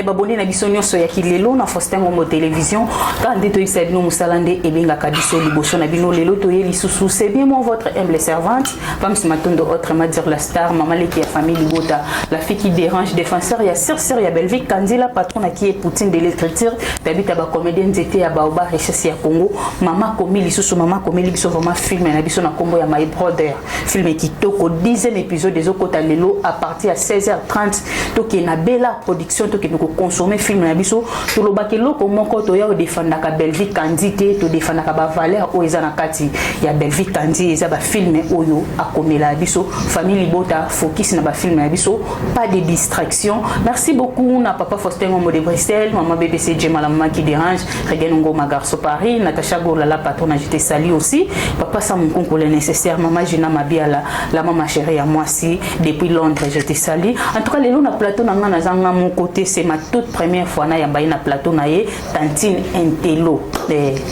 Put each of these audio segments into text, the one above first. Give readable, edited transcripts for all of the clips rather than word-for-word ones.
baboni na biso nyonso ya kilelo na Faustin Ngombo télévision quand ndето isadino musalande ebenga kabiso liboso na bino lelo to yeli susu c'est bien moi votre humble servante Pam Matondo autrement dire la star maman Leki ya famille Libota la fille qui dérange défenseur ya sœur ya Belvique Kandila patron qui est Poutine de l'écriture d'habiter ba comédienne était à Baoba richesse ya Congo maman Komili susu maman Komili biso vraiment film na biso na kombo ya My Brother film qui toko 10e épisode des okota lelo à partir à 16h30 to qui na bella production to qui nous consommer film na biso to lo bakelo ko moko to ya défendre ka Belvique Kandité to défendre ka ba valeur o eza na kati ya Belvique Kandi eza ba film oyo akomela biso famille Libota focus na ba film na biso pas de distraction merci beaucoup na papa Faustin Ngombo de Bruxelles maman BBC Djema la maman qui dérange Regenongo Magarso Paris Natacha Gola la patronne je te salue aussi papa ça mon concours nécessaire maman Gina Mabiala la maman chérie à moi si depuis Londres je te salue en tout cas les na plateau na ngana zanga mon côté c'est ma toute première fois na yamba na plateau na ye Tantine Intelo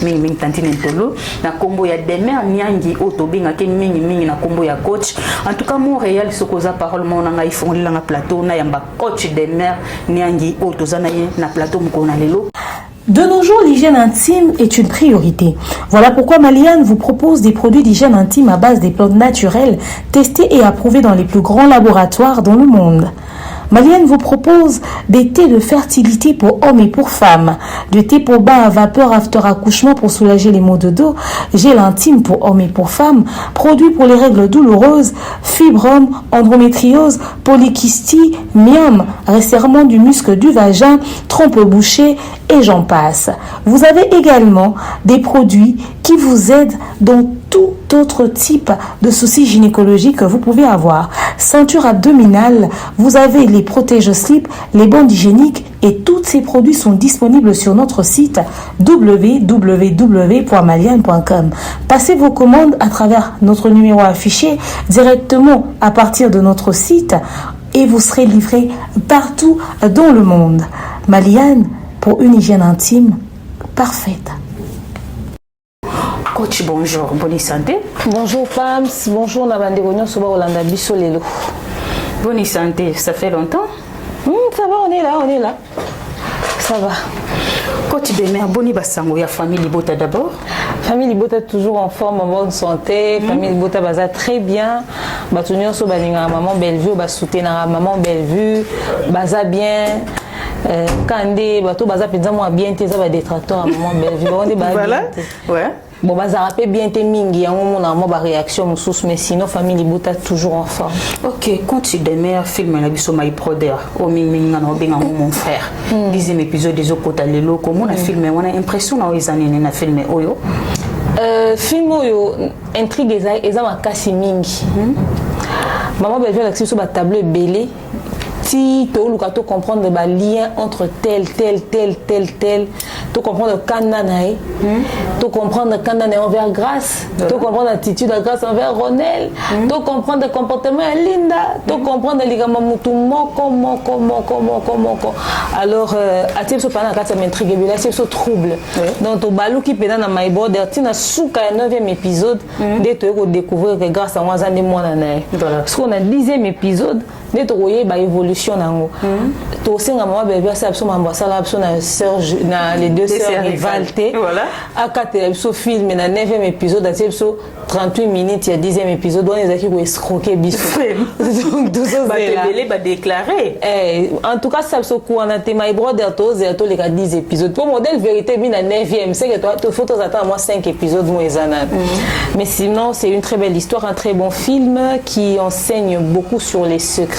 ming Tantine Intelo na kombo ya Demer Nyangi otobinga ke mingi na kombo ya coach en tout cas Montréal sokoza parole mon nga ifongoli na plateau na yamba coach Demer Nyangi otozana ye na plateau mkona lelo. De nos jours, l'hygiène intime est une priorité. Voilà pourquoi Maliane vous propose des produits d'hygiène intime à base des plantes naturelles, testés et approuvés dans les plus grands laboratoires dans le monde. Maliane vous propose des thés de fertilité pour hommes et pour femmes, de thé pour bain à vapeur after accouchement pour soulager les maux de dos, gel intime pour hommes et pour femmes, produits pour les règles douloureuses, fibrome, endométriose, polykystie, myome, resserrement du muscle du vagin, trompe bouchée et j'en passe. Vous avez également des produits qui vous aident dans tout autre type de soucis gynécologiques que vous pouvez avoir. Ceinture abdominale, vous avez les protège-slip, les bandes hygiéniques et tous ces produits sont disponibles sur notre site www.maliane.com. Passez vos commandes à travers notre numéro affiché directement à partir de notre site et vous serez livré partout dans le monde. Maliane pour une hygiène intime parfaite. Coach, bonjour, bonne santé. Bonjour Pams, bonjour Nabandegognon Soba Olanda Bissolelo. Bonne santé, ça fait longtemps? Ça va, on est là. Ça va. Coach Demer, bonne basango, ya famille Libota d'abord. Famille Libota toujours en forme, en bonne santé. Famille Libota baza très bien. Batunyo so balinga maman Bellevue, ba soutenir maman Bellevue, baza bien. Kande bato baza penza moi bien te za ba détracteur à maman Bellevue. Voilà. Ouais. Bon, bah, ça rappelle bien tes mingi, il y a un moment où réaction, mais sinon, famille Libota toujours en forme. Ok, quand tu démères, film la biso My Brother, au mon frère. 10e épisode des Okota Lelo, comment on a filmé, on a l'impression qu'on a filmé Oyo. Film Oyo, intrigue, et ça m'a cassé mingi. Maman, elle a sur le tableau belé. Si tu as comprendre le lien entre tel, tu comprendre le cananaï, tu comprendre le cananaï envers Grâce, tu comprendre l'attitude de Grâce envers Ronel, tu comprendre le comportement de Linda, tu comprendre le ligament moutou moko. Alors, à tes so pendant ça m'intrigue, là c'est so trouble. Donc au balou qui pédale dans My Brother, tu n'as souka 9e épisode, dès que tu découvrir que Grâce à moi ça ne monanaï. Parce qu'on a 10e épisode. Dès que tu as évolution, tu as maman bébé ça les deux sœurs rivalité. Voilà. À 4 film na 9e épisode, 38 minutes, il y a 10e épisode, on est qui escroquer bisou. Donc tout ça c'est là. Va déclarer. En tout cas ça se quoi on a My Brother tous et tous les 10 épisodes. Pour modèle vérité bien na 9e, c'est que toi tu faut attendre moi 5 épisodes moi mais sinon c'est une très belle histoire, un très bon film qui enseigne beaucoup sur les secrets.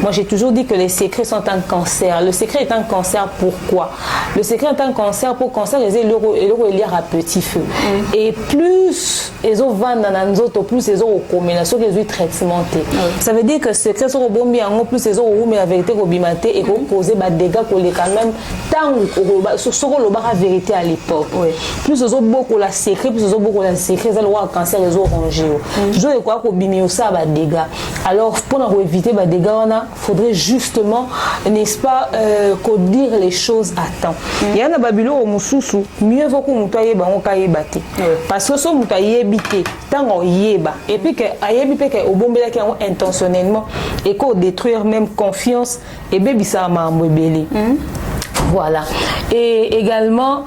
Moi j'ai toujours dit que les secrets sont un cancer. Le secret est un cancer, pourquoi? Le secret est un cancer pour cancer les l'euro à petit feu. Et plus les eaux vendent dans nos autres, plus les eaux au combination que les traitement. Ça veut dire que ce secret sont bon bien plus les eaux mais la vérité au bimaté et causer des dégâts pour les quand même tant sur ce que la vérité à l'époque. Plus les eaux beaucoup la secret, plus les eaux beaucoup la secret, ça le cancer les eaux rongés. Je crois qu'au bimio ça va dégâts. Alors pour éviter les dégâts, il faudrait justement, n'est-ce pas, dire les choses à temps. Il y a un babylone au Moussoussou, mieux vaut qu'on mutaye ba on kaye bate. Parce que so mutaye bité, tant on yeba. Et puis que ayebi pe que au bombela qui intentionnellement et qu'on détruire même confiance et bébé ça m'a embelé. Voilà. Et également,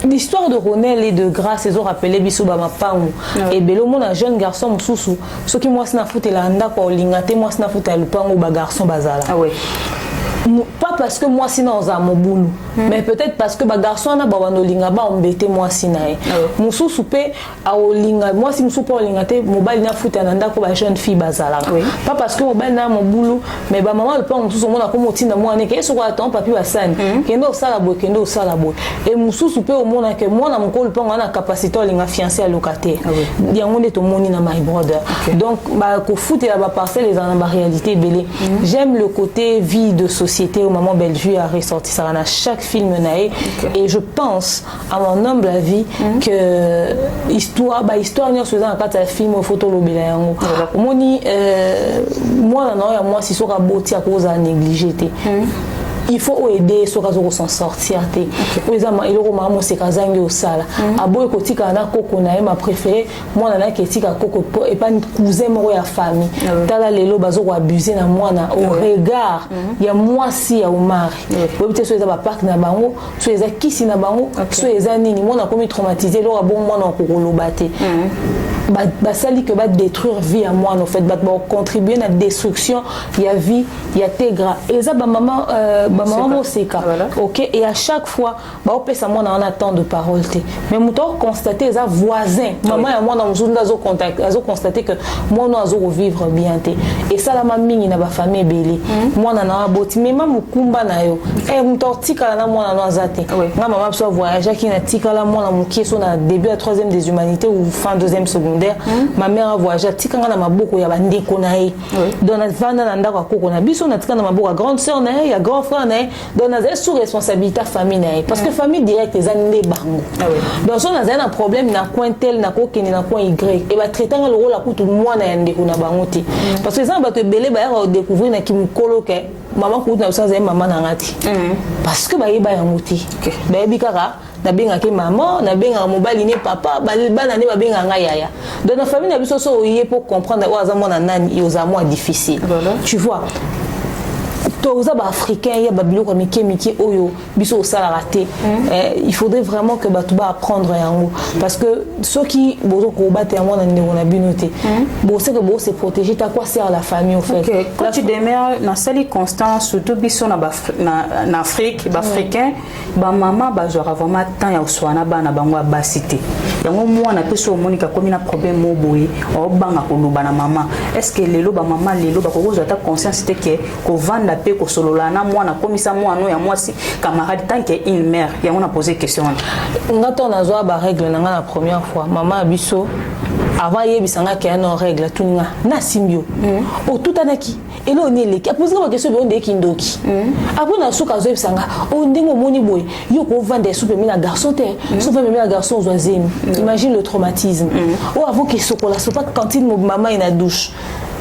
l'histoire de Ronel et de Grâce, ils ont rappelé Bissouba Mapangu. Et Bello, mon jeune garçon, Moussou, ce qui moi, c'est na foute et l'anda pour l'ingate, moi, c'est na foute et le pango, garçon bazala. Ah oui. Pas parce que moi sinon on a mon boulot, mais peut-être parce que bah garçon a ba wanolinga ba embêter moi sinae. Musu soupé a olinga moi si musu pas olinga te mobile na foot ananda ko ba jeune fille bazala. Pas parce que mobile na mon boulot, mais ba maman le pas musu so mona ko motinda moi ne ke so ko attend papi basani. Kendo sala boy kendo sala boy. Et musu soupé au mona que moi na mon ko le pas na capacité olinga fiancé à locataire. Yango ne to moni na my brother. Donc ba ko foot et ba parcelle les en réalité belé. J'aime le côté vie de société au moment Bellevue a ressorti ça dans chaque film naé et je pense à mon humble avis que histoire nous faisant un quatre film photo lobela yango moni moi moi si sera boti à cause à négliger il faut aider ceux qui s'en sortir par exemple il aura maman c'est kazangi au sala aboy kotika na koko na ma préféré moi na ketika koko et pas cousin mo ya famille tala lelo bazo ko abuser na moi na au regard il y a moi si ya umari peut-être soit za ba parc na bango soit za kisi na bango soit za nini moi na komi traumatisé lo bon moi na ko lobate ba sali que ba détruire vie à moi en fait ba contribuer à la destruction il y a vie il y a tegra et ça ba maman maman seka OK et à chaque fois ba opesa moi na attend de parole mais muto constater ça voisin maman et moi na muzunda zo contact azo constater que moi no azo vivre bien et ça la mamie na ba famille belé moi na boti mais maman mukumba na yo et muto tika na moi na azate na maman so voyage qui na tika la moi na mukie so na début à 3e des humanités ou fin 2e secondaire ma mère a voyagé tika na maboko ya bandeko na ye donc na vanda na ndako koko na biso na tika na maboko grande sœur na ye ya grand frère donc on a sous responsabilité famille parce que famille directe les années bango donc on a un problème na coin tel na ko keni na coin y et va traiter le rôle à coup tout moi na ndeko na bango ti parce que ça va te belé ba découvrir na ki mukolo ke maman ko na ça maman na ngati parce que ba yeba ya muti ba bikara na benga ke maman na benga mobali ne papa bana ne ba benga nga yaya donc la famille na biso so yé pour comprendre wa za mona nani yo za moi difficile tu vois tous les Africains, il y a Babylon comme Miki Oyo, biso sala raté. Il faudrait vraiment que Batouba apprendre yango parce que ceux qui bozo ko battre moi dans on a binoté. Bon c'est que bon c'est protéger ta quoi sert la famille au fait. Quand tu demeures dans cette constance surtout biso na Afrique, africain, ba maman ba genre vraiment temps ya oswana bana bango basité. Yango moi na peso monika comme na problème mo boye, o banga ko loba na maman. Est-ce que lelo ba maman lelo ba ko ta conscience c'était que ko vendre la paix ko solola na moi na komisa moi no ya moi si camarade tant que une mère ya on a posé question. Ngato na zo ba règle na la première fois maman biso avant yebisanga ke na règle tuninga na simbio. O tout anaki et là on est les poser la question de onde kindoki. Après na suka zo yebisanga o ndengo moni boy yo ko vendre soupe mina garçon te soupe mina garçon zoazemi. Imagine le traumatisme. Ou avant que sokola so pas cantine maman ina douche.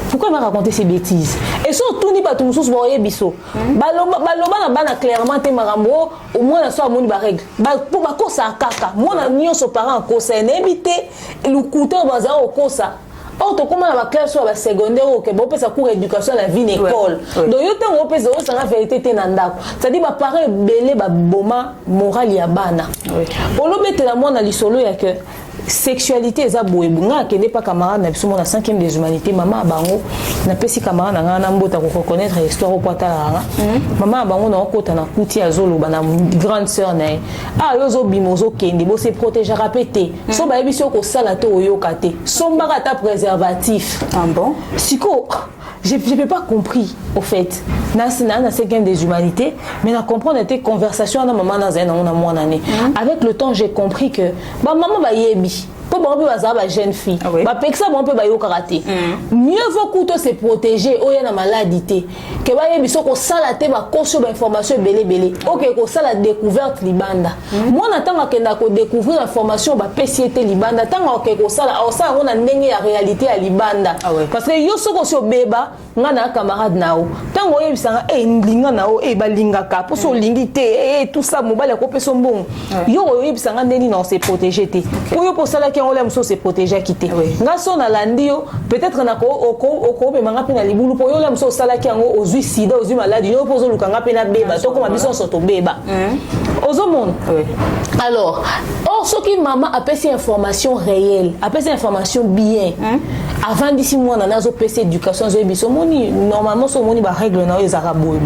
Pourquoi il m'a raconté ces bêtises? Et surtout, ni pas tout le monde voyait biso. Baloba na bana clairement te marambo au moins la soir moni ba règle. Pour ma course à kaka. Moi na nion so parent course éviter le couteau bazar au course. Or to comment la classe soit secondaire ou que bon peut ça cours éducation à la vie école. Donc yo te on peut ça la vérité te nandako. Ça dit ba parent belé ba boma moral ya bana. Pour le mettre la moi na lisolo ya que sexualité eza boye bunga ke n'est pas camarade na biso na 5e des humanités maman bango na pesi camarade na na mbota ko reconnaître histoire au pata la maman bango na okota na kuti azolo bana grande sœur na yo zo bimozo kende bo se protéger répéter so ba biso ko sala to oyoka te so mbaka ta préservatif bon siko je n'ai pas compris au fait na 5e des humanités mais na comprendre tes conversations na maman na zena na moi année avec le temps j'ai compris que ba maman ba yebi pour bon peu bazaba jeune fille ba peksa bon peu ba yo karaté mieux vaut couteau se protéger o ya na maladie que ba yebi so ko sala te ba koso ba information belé OK ko sala découverte libanda moi na tanga kenda ko découvrir information ba pesiete libanda tanga OK ko sala o sala on a ndenge ya réalité ya libanda parce que yo so ko so beba nga na camarade nao tango yebisanga ndinga nao balinga ka pour so lingi te tout ça mobile ko peso mbongo yo yebisanga ndeni na se protéger te pour yo pour sala ki on l'aime se protéger à quitter nga son na landio peut-être na ko oko be manga pena libulu po yo l'aime so sala ki ngo ozui sida ozui maladie yo pozo lukanga pena beba to ko mabiso soto beba ozo monde alors ce qui maman appelle ces informations réelles appelle ces informations bien avant d'ici moi na nazo PC éducation zo biso moni normalement so moni ba règle na yo ezaka boy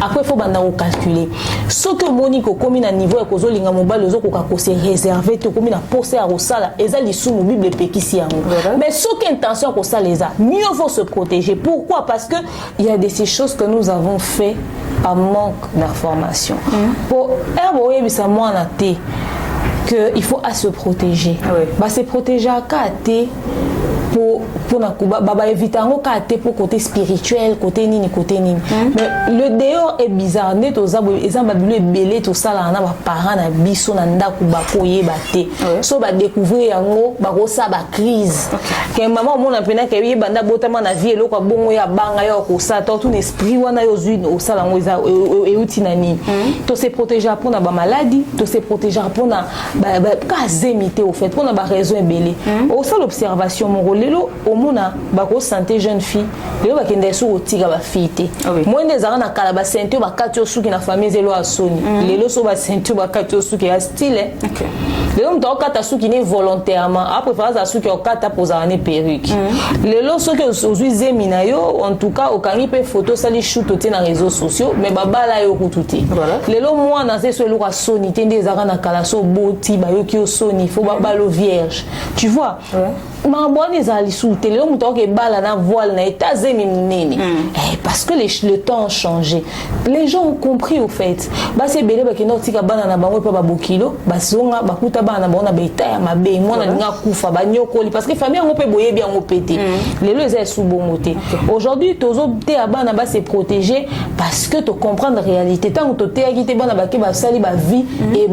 après faut banda ko calculer ce que moni ko komi na niveau ko zo linga mobile ozo ko ka se réserver to komi na poser à rosala eza lisumu bible pekisi yango mais ce qui intention ko ça les a mieux faut se protéger pourquoi parce que il y a des ces choses que nous avons fait par manque d'information pour erbo bisa moi na té que il faut à se protéger bah se protéger à katé pour na kuba baba éviter ngo katé pour côté spirituel côté nini mais le dehors est bizarre net aux abo ezamba bilu belé tout ça là na ba parents na biso na ndaku ba koyeba te so ba découvrir yango ba ko sa ba crise que maman mon na pena ke yeba nda botama na vie eloko bongo ya banga yo ko sa to tout esprit wana yo zui au sala ngo eza e utina nini to se protéger pour na ba maladie to se protéger pour na ba kazemité au fait pour na ba raison belé au sala observation mon lelo omona bako santé jeune fille lelo bakende su otika ba fille moi ndezaka na kala ba santé ba katio suki na famille zelo asoni lelo so ba santé ba katio suki ya style lelo mto kata suki ne volontairement après faire ça suki okata poza ne perruque lelo so que ozui zemina yo en tout cas okangi pe photo sali shoot oté na réseaux sociaux mais babala yo kututi lelo moi na se so lelo ka soni te ndezaka na kala so boti ba yo ki osoni faut babalo vierge tu vois Mamboni ezali souté le muto ke bala na voile na etazemi munene parce que le temps a changé les gens ont compris au fait ba c'est belé ba kino tika bana na bango pa ba bokilo ba songa ba kuta bana bona ba itaya mabe mona ninga kufa ba nyokoli parce que famille ngo pe boye bien ngo pété lelo ezali sous bongoté aujourd'hui tozo te abana ba se protéger parce que tu comprends la réalité tant que tu te bana ba ke ba sali ba vie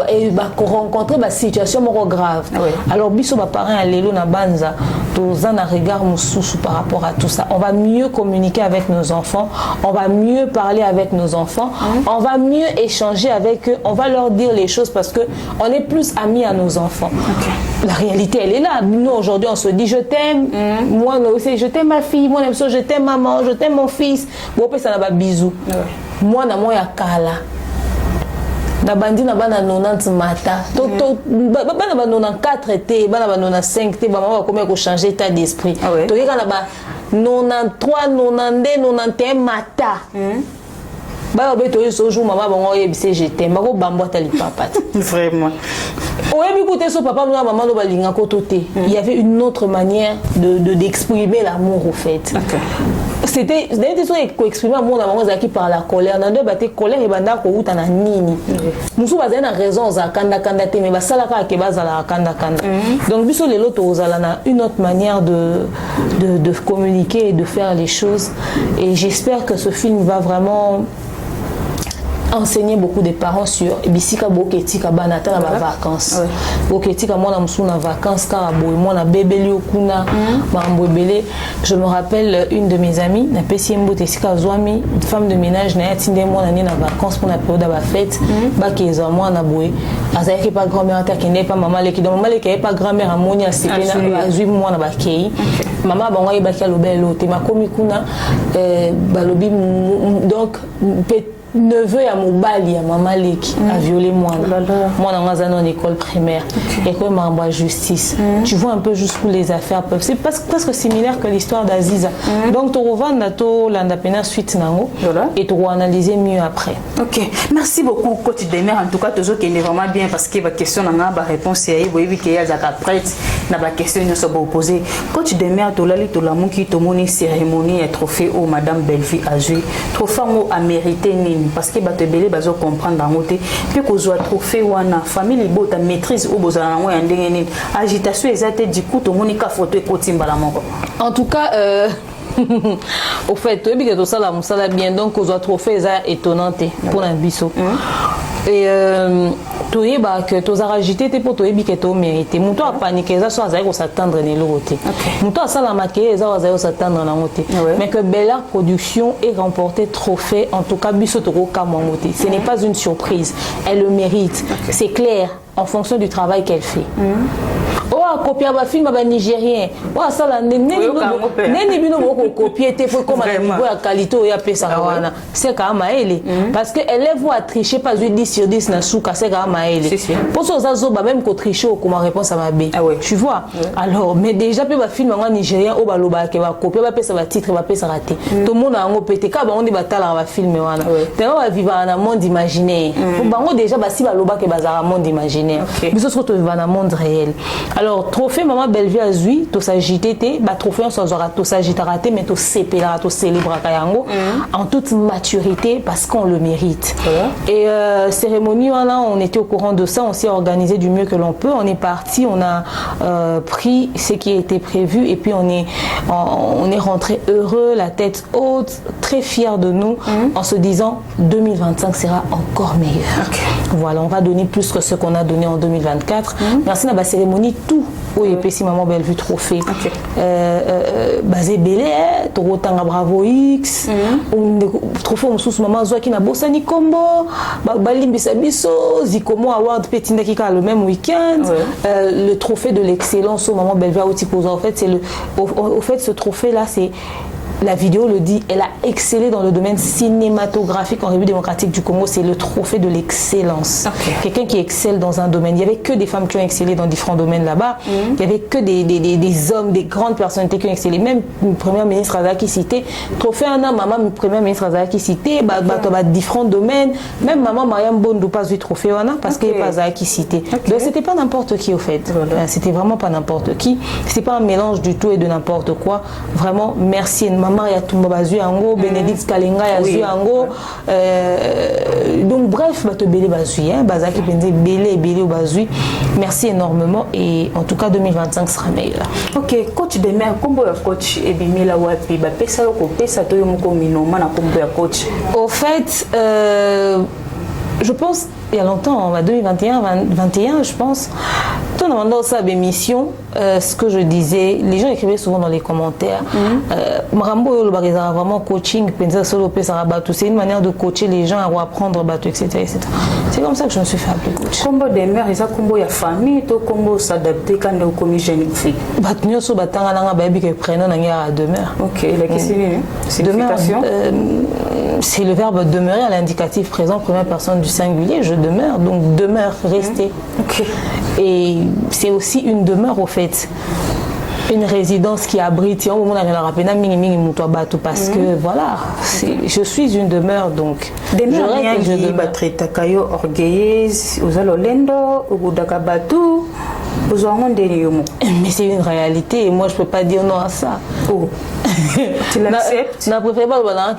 et ba rencontrer ba situation moko grave alors biso ba parents lelo na banza tous un regard moussou par rapport à tout ça. On va mieux communiquer avec nos enfants, on va mieux parler avec nos enfants, on va mieux échanger avec eux, on va leur dire les choses parce que on est plus amis à nos enfants. La réalité elle est là. Nous aujourd'hui on se dit je t'aime, moi aussi je t'aime ma fille, moi je t'aime maman, je t'aime mon fils. Bon ça n'a pas bisous. Moi na moi ya kala. Na bandi na bana 90 mata to bana ba 94 te bana ba 95 te ba mama comment ko changer état d'esprit to yeka na ba 93 92 91 mata ba obeto yo jour mama bango yebise je t'aime ba ko bambwa tali papa vraiment oyebi kote so papa na maman no balinga ko toté il y avait une autre manière d'exprimer l'amour au fait c'était des choses qui exprimer amour na bango zaki par la colère na ndo baté colère et banda ko uta na nini musu bazana na raison za kanda te mais basala ka ke bazala kanda donc biso lelo to ozala na une autre manière de communiquer et de faire les choses et j'espère que ce film va vraiment enseigner beaucoup de parents sur bisika boketika banata na ba vacances boketika mona musu na vacances car boy mona bébé okuna mambo belé je me rappelle une de mes amies na pesimbo tesika zwami femme de ménage na yatinde mona ni na vacances pour la période de la fête ba keza mona boy azaki pas grand-mère ta kende pas maman leki donc maman leki pas grand-mère amoni asepena azui mona ba kei maman bango yebaki alobelo te makomi kuna balobi donc neveu ya mobali ya mama leki a violé moi en école primaire et comme membre justice tu vois un peu jusqu'où les affaires peuvent c'est presque similaire que l'histoire d'Aziza donc tu revends to landa pena suite nango et tu analyser mieux après. OK, merci beaucoup coach Demer en tout cas toujours qui est vraiment bien parce que la question n'a pas réponse et boyebi que ya zaka prête na ba question ne se poser coach Demer to lali to lamu ki to moni cérémonie et trophée au madame Belleville a joué trophée a mérité ni parce que bato belé bazo comprendre en côté puis ko zo trophée wana famille bota maîtrise au bozala ngo ya ndenge nini agitation ezate du coup to monika photo ekotimba la moko en tout cas au fait tu que tout ça la musala bien donc ko zo trophée ça étonnante pour la biso et tu yeba que tu as agité te pour tu yebi que tu mérité muto a paniqué ça soit ko s'attendre ne l'autre muto a sala maquiller ça va s'attendre na ngote mais que Bella Production ait remporté trophée en tout cas biso to ko kamangote ce n'est pas une surprise elle le mérite c'est clair en fonction du travail qu'elle fait ba copier ba film ba nigérien wa sala neni bino boko copier te faut comme un niveau à qualité ya pesa wana c'est quand maele parce que élève voit tricher pas 10 sur 10 na souka c'est quand maele pour ça zo ba même ko tricher comme réponse à ma b tu vois alors mais déjà pe ba film en nigérien o ba loba ke ba copier ba pesa ba titre ba pesa raté tout le monde a ngo pété ka ba on ba tala ba film wana tellement va vivre dans un monde imaginaire bango déjà ba si ba loba ke bazara monde imaginaire mais ce se vivre dans un monde réel alors trophée maman Bellevue azui to s'agiter te ba trophée on s'aura to s'agiter raté mais to célébrer to célébrer kayango en toute maturité parce qu'on le mérite et cérémonie là on était au courant de ça on s'est organisé du mieux que l'on peut on est parti on a pris ce qui était prévu et puis on est rentré heureux la tête haute très fiers de nous en se disant 2025 sera encore meilleur voilà on va donner plus que ce qu'on a donné en 2024 merci à la cérémonie tout au EPC maman Bellevue trophée basé belé torotanga bravo X trophée mususu maman Zoaki na bosani kombo balimbisa biso zikomo award petinda kika le même week-end le trophée de l'excellence au maman Bellevue au Tipoza en fait c'est le au fait ce trophée là c'est la vidéo le dit, elle a excellé dans le domaine cinématographique en République démocratique du Congo. C'est le trophée de l'excellence. Quelqu'un qui excelle dans un domaine. Il n'y avait que des femmes qui ont excellé dans différents domaines là-bas. Il n'y avait que des hommes, des grandes personnalités qui ont excellé. Même le Premier ministre Azaki cité. Trophée Anna, maman, le Premier ministre Azaki cité. Différents domaines. Même maman Mariam Bondou pas eu trophée Anna parce qu'elle n'est pas Azaki cité. Donc c'était pas n'importe qui au fait. C'était vraiment pas n'importe qui. C'était pas un mélange du tout et de n'importe quoi. Vraiment, merci. Maman ya tumba bazui ango Bénédicte Kalenga ya zui ango donc bref bato belé bazui bazaki penze belé au bazui merci énormément et en tout cas 2025 sera meilleur. OK coach de mer kombo ya coach et bimela wapi ba pesa ko pesa to yomko minoma na kombo ya coach au fait je pense il y a longtemps, en 2021, je pense, tout le monde dans sa émission, ce que je disais, les gens écrivaient souvent dans les commentaires, Marambo le barizara vraiment coaching, c'est une manière de coacher les gens à apprendre bateau, etc., etc. C'est comme ça que je me suis fait appeler coach. Combo des mères, ils ont combo ya famille, to combo s'adapter quand on commis jeune fille. Batnyo so batanga nanga baby que prénom nanga demeure. OK, la question c'est signification. C'est le verbe demeurer à l'indicatif présent première personne du singulier, je demeure, donc demeure, rester. Et c'est aussi une demeure au fait. Une résidence qui abrite, parce que voilà, je suis une demeure donc. Demeure je battre takayo orgueilleuse, aux alolendo, au Dakabatu. Mais c'est une réalité et moi je peux pas dire non à ça. Tu l'acceptes? Na préfère pas le banane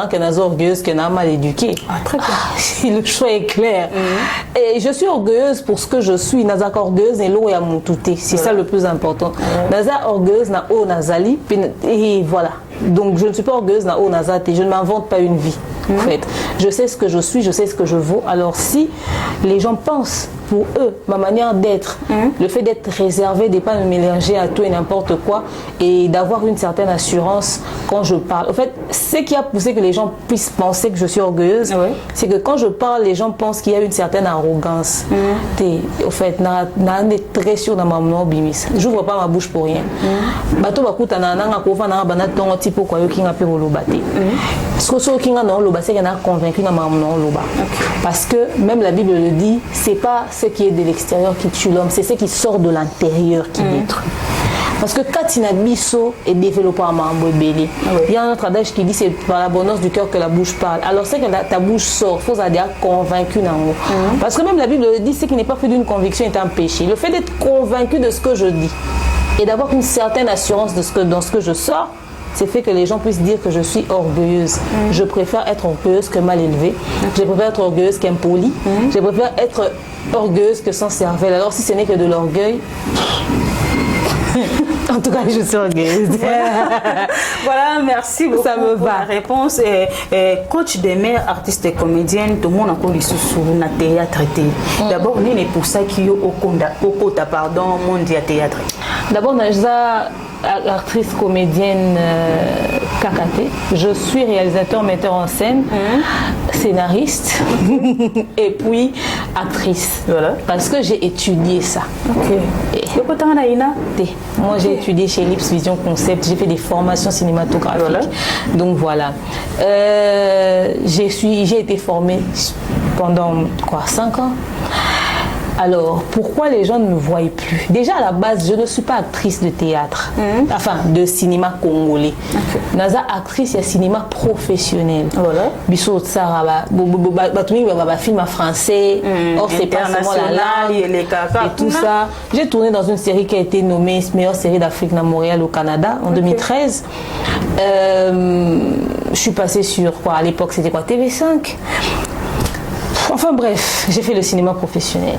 qu'elle est orgueilleuse, qu'elle est mal éduquée. Très bien. Le choix est clair. Et je suis orgueilleuse pour ce que je suis. Naza orgueilleuse et l'eau et à mon touté. C'est ça le plus important. Naza orgueilleuse na o nazali et voilà. Donc je ne suis pas orgueilleuse na o nazate. Je ne m'invente pas une vie. En fait, je sais ce que je suis, je sais ce que je vaux. Alors si les gens pensent pour eux, ma manière d'être, le fait d'être réservé, de ne pas me mélanger à tout et n'importe quoi et d'avoir une certaine assurance quand je parle. En fait, ce qui a poussé que les gens puissent penser que je suis orgueilleuse, c'est que quand je parle, les gens pensent qu'il y a une certaine arrogance. Au fait, je suis très sûr dans ma maman bimis. Je n'ouvre pas ma bouche pour rien. Parce que même la Bible le dit, c'est pas ce qui est de l'extérieur qui tue l'homme, c'est ce qui sort de l'intérieur qui détruit. Parce que quand Inabiso est développé par Mambo Bélé, il y a un autre adage qui dit c'est par l'abondance du cœur que la bouche parle. Alors c'est que ta bouche sort, il faut dire convaincu d'amour. Parce que même la Bible le dit, ce qui n'est pas fait d'une conviction est un péché. Le fait d'être convaincu de ce que je dis et d'avoir une certaine assurance dans ce que je sors, c'est fait que les gens puissent dire que je suis orgueilleuse. Je préfère être orgueilleuse que mal élevée. Je préfère être orgueilleuse qu'impolie. Je préfère être orgueilleuse que sans cervelle. Alors si ce n'est que de l'orgueil... En tout cas, je suis orgueilleuse. Voilà, merci beaucoup pour la réponse. Coach de mère, artiste et comédienne, tout le monde a connu sur le théâtre. D'abord, on est pour ça qui est au Kota, pardon, monde du théâtre. D'abord, on a actrice comédienne Kakate. Je suis réalisateur, metteur en scène, scénariste. Et puis, actrice. Voilà. Parce que j'ai étudié ça. Ok. Moi, j'ai étudié chez Lips Vision Concept. J'ai fait des formations cinématographiques. Voilà. Donc, voilà. J'ai été formée pendant, 5 ans. Alors, pourquoi les gens ne me voient plus? Déjà, à la base, je ne suis pas actrice de théâtre, enfin, de cinéma congolais. Naza actrice, il y a cinéma professionnel. Voilà. Bissot Tsara, film en français, or c'est pas seulement la langue et tout ça. J'ai tourné dans une série qui a été nommée meilleure série d'Afrique à Montréal au Canada en 2013. Je suis passée sur à l'époque c'était TV5. Enfin bref, j'ai fait le cinéma professionnel.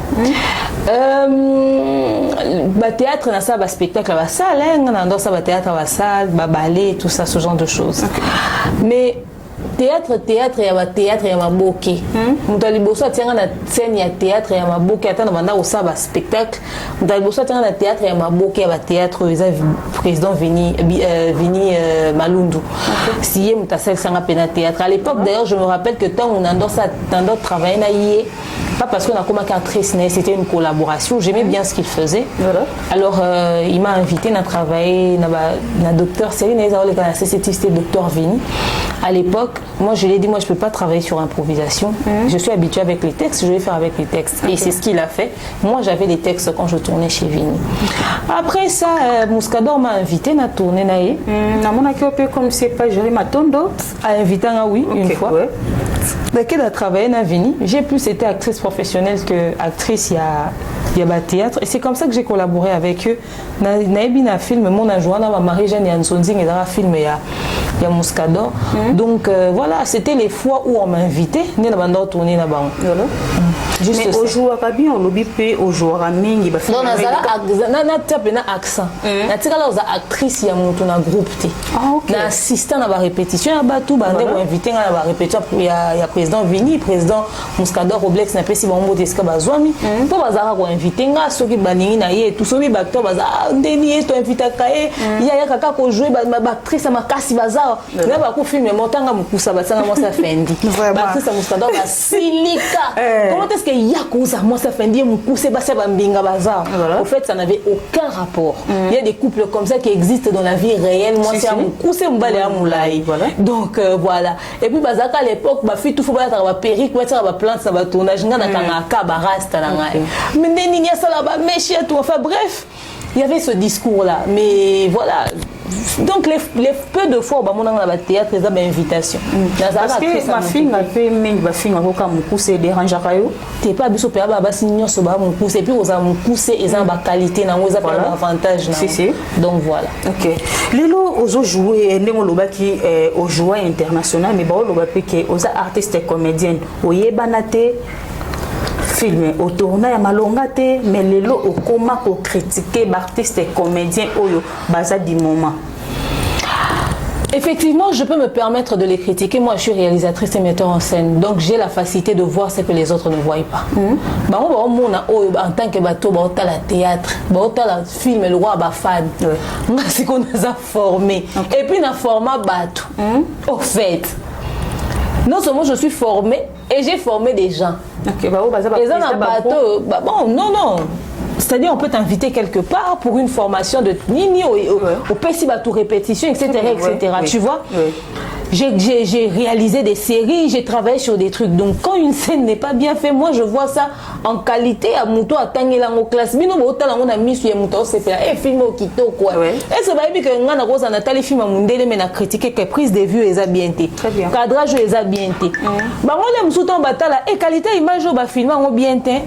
Théâtre, on a ça, spectacle à la salle, on a ça, théâtre à la salle, ballet, tout ça, ce genre de choses. Okay. Mais théâtre, il y a théâtre, il y a maboké. Mutaliboso tient na scène, il y a théâtre, il y a maboké. Attends, on a aussi un spectacle. Mutaliboso tient na théâtre, il y a maboké, il y a théâtre. Il y a président Vini Malundu. Si il y a mutasel sanga pena théâtre. À l'époque, d'ailleurs, je me rappelle que tant on a d'autres travail na yé. Pas parce qu'on a comme actrice, c'était une collaboration. J'aimais bien ce qu'il faisait. Voilà. Alors, il m'a invité à travailler na docteur Céline c'était docteur Vini. À l'époque, moi je lui ai dit, moi je ne peux pas travailler sur improvisation. Je suis habituée avec les textes, je vais faire avec les textes. Okay. Et c'est ce qu'il a fait. Moi j'avais les textes quand je tournais chez Vini. Après ça, Mouskador m'a invité à tourner. Comme c'est pas Jérémy Matondo. A invité, oui, une fois. Ouais. Dès a travaillé à Vini, j'ai plus été actrice professionnelle qu'actrice il y a théâtre. Et c'est comme ça que j'ai collaboré avec eux. Naibina film, mon adjoint, ma Marie-Jeanne Yansonzing, et dans un film, il y a Mouskador. Donc voilà, c'était les fois où on m'invitait. Nous avons tourné là-bas. Mais au jour à bien, on l'oublie pas au jour à mingi. Non, on a accent. On actrice, il y a mon groupe. On a assistant à la répétition, on a tout, on a invité à la répétition. Il y a président Vini, président Mouskador, Roblex, n'a pas si bon mot d'esca bazouami. Pour bazar on invité, on a ceux qui banini na yé, tout ceux qui bacteur bazar, ndeni to invité à cahier. Il y a kaka ko jouer ma actrice ma kasi bazar. Là ba ko film montanga mukusa basanga moi ça fendi. Actrice Mouskador ba silika. Comment est-ce que yakuza moi ça fendi mukuse basa bambinga bazar. Au fait ça n'avait aucun rapport. Il y a des couples comme ça qui existent dans la vie réelle. Moi c'est mukuse mbale ya moulai. Donc voilà. Et puis bazaka à l'époque ba fi tout faut ba ta ba perruque ba ta ba plante ça ba tournage ngana kanga ka ba rasta na ngai. Mais ndeni nya sala ba méchia tout enfin bref. Il y avait ce discours-là, mais voilà. Donc, les peu de fois, on a un théâtre, ils ont une invitation. Parce que ma fille a fait ma fille a fait dérange à Kayo. Tu n'es pas habitué à faire des signes sur mon pouce. Et puis, on a un pouce et ils ont une qualité, ils ont un avantage. Donc, voilà. Ok. Lelo, aux joueurs, aux joueurs internationaux, mais aux artistes et comédiens, aux yébanate. Film au tournage à malongate mais les lots au comment pour critiquer l'artiste et comédien oyo basa du moment. Effectivement, je peux me permettre de les critiquer. Moi, je suis réalisatrice et metteur en scène, donc j'ai la facilité de voir ce que les autres ne voient pas. En tant que bateau, la théâtre, la film, le roi fan, c'est qu'on nous a formés. Et puis, on a formé bateau. Au fait, non seulement je suis formée et j'ai formé des gens. Et ça, un bateau, non. C'est-à-dire, on peut t'inviter quelque part pour une formation de nini, au petit bateau répétition, etc. Tu vois? J'ai réalisé des séries, j'ai travaillé sur des trucs. Donc, quand une scène n'est pas bien faite, moi, je vois ça en qualité à Mouto, à Tangelango classe. Mais nous, on a mis sur Mouto, c'est fait. Et film au Kito, quoi. Et c'est vrai que nous avons Nathalie film à Mundele, mais on a critiqué que prise de vue, les a bien été. Cadrage, les a bien été. Bah, on aime souvent batala. Et qualité image, on va filmer, on bien été.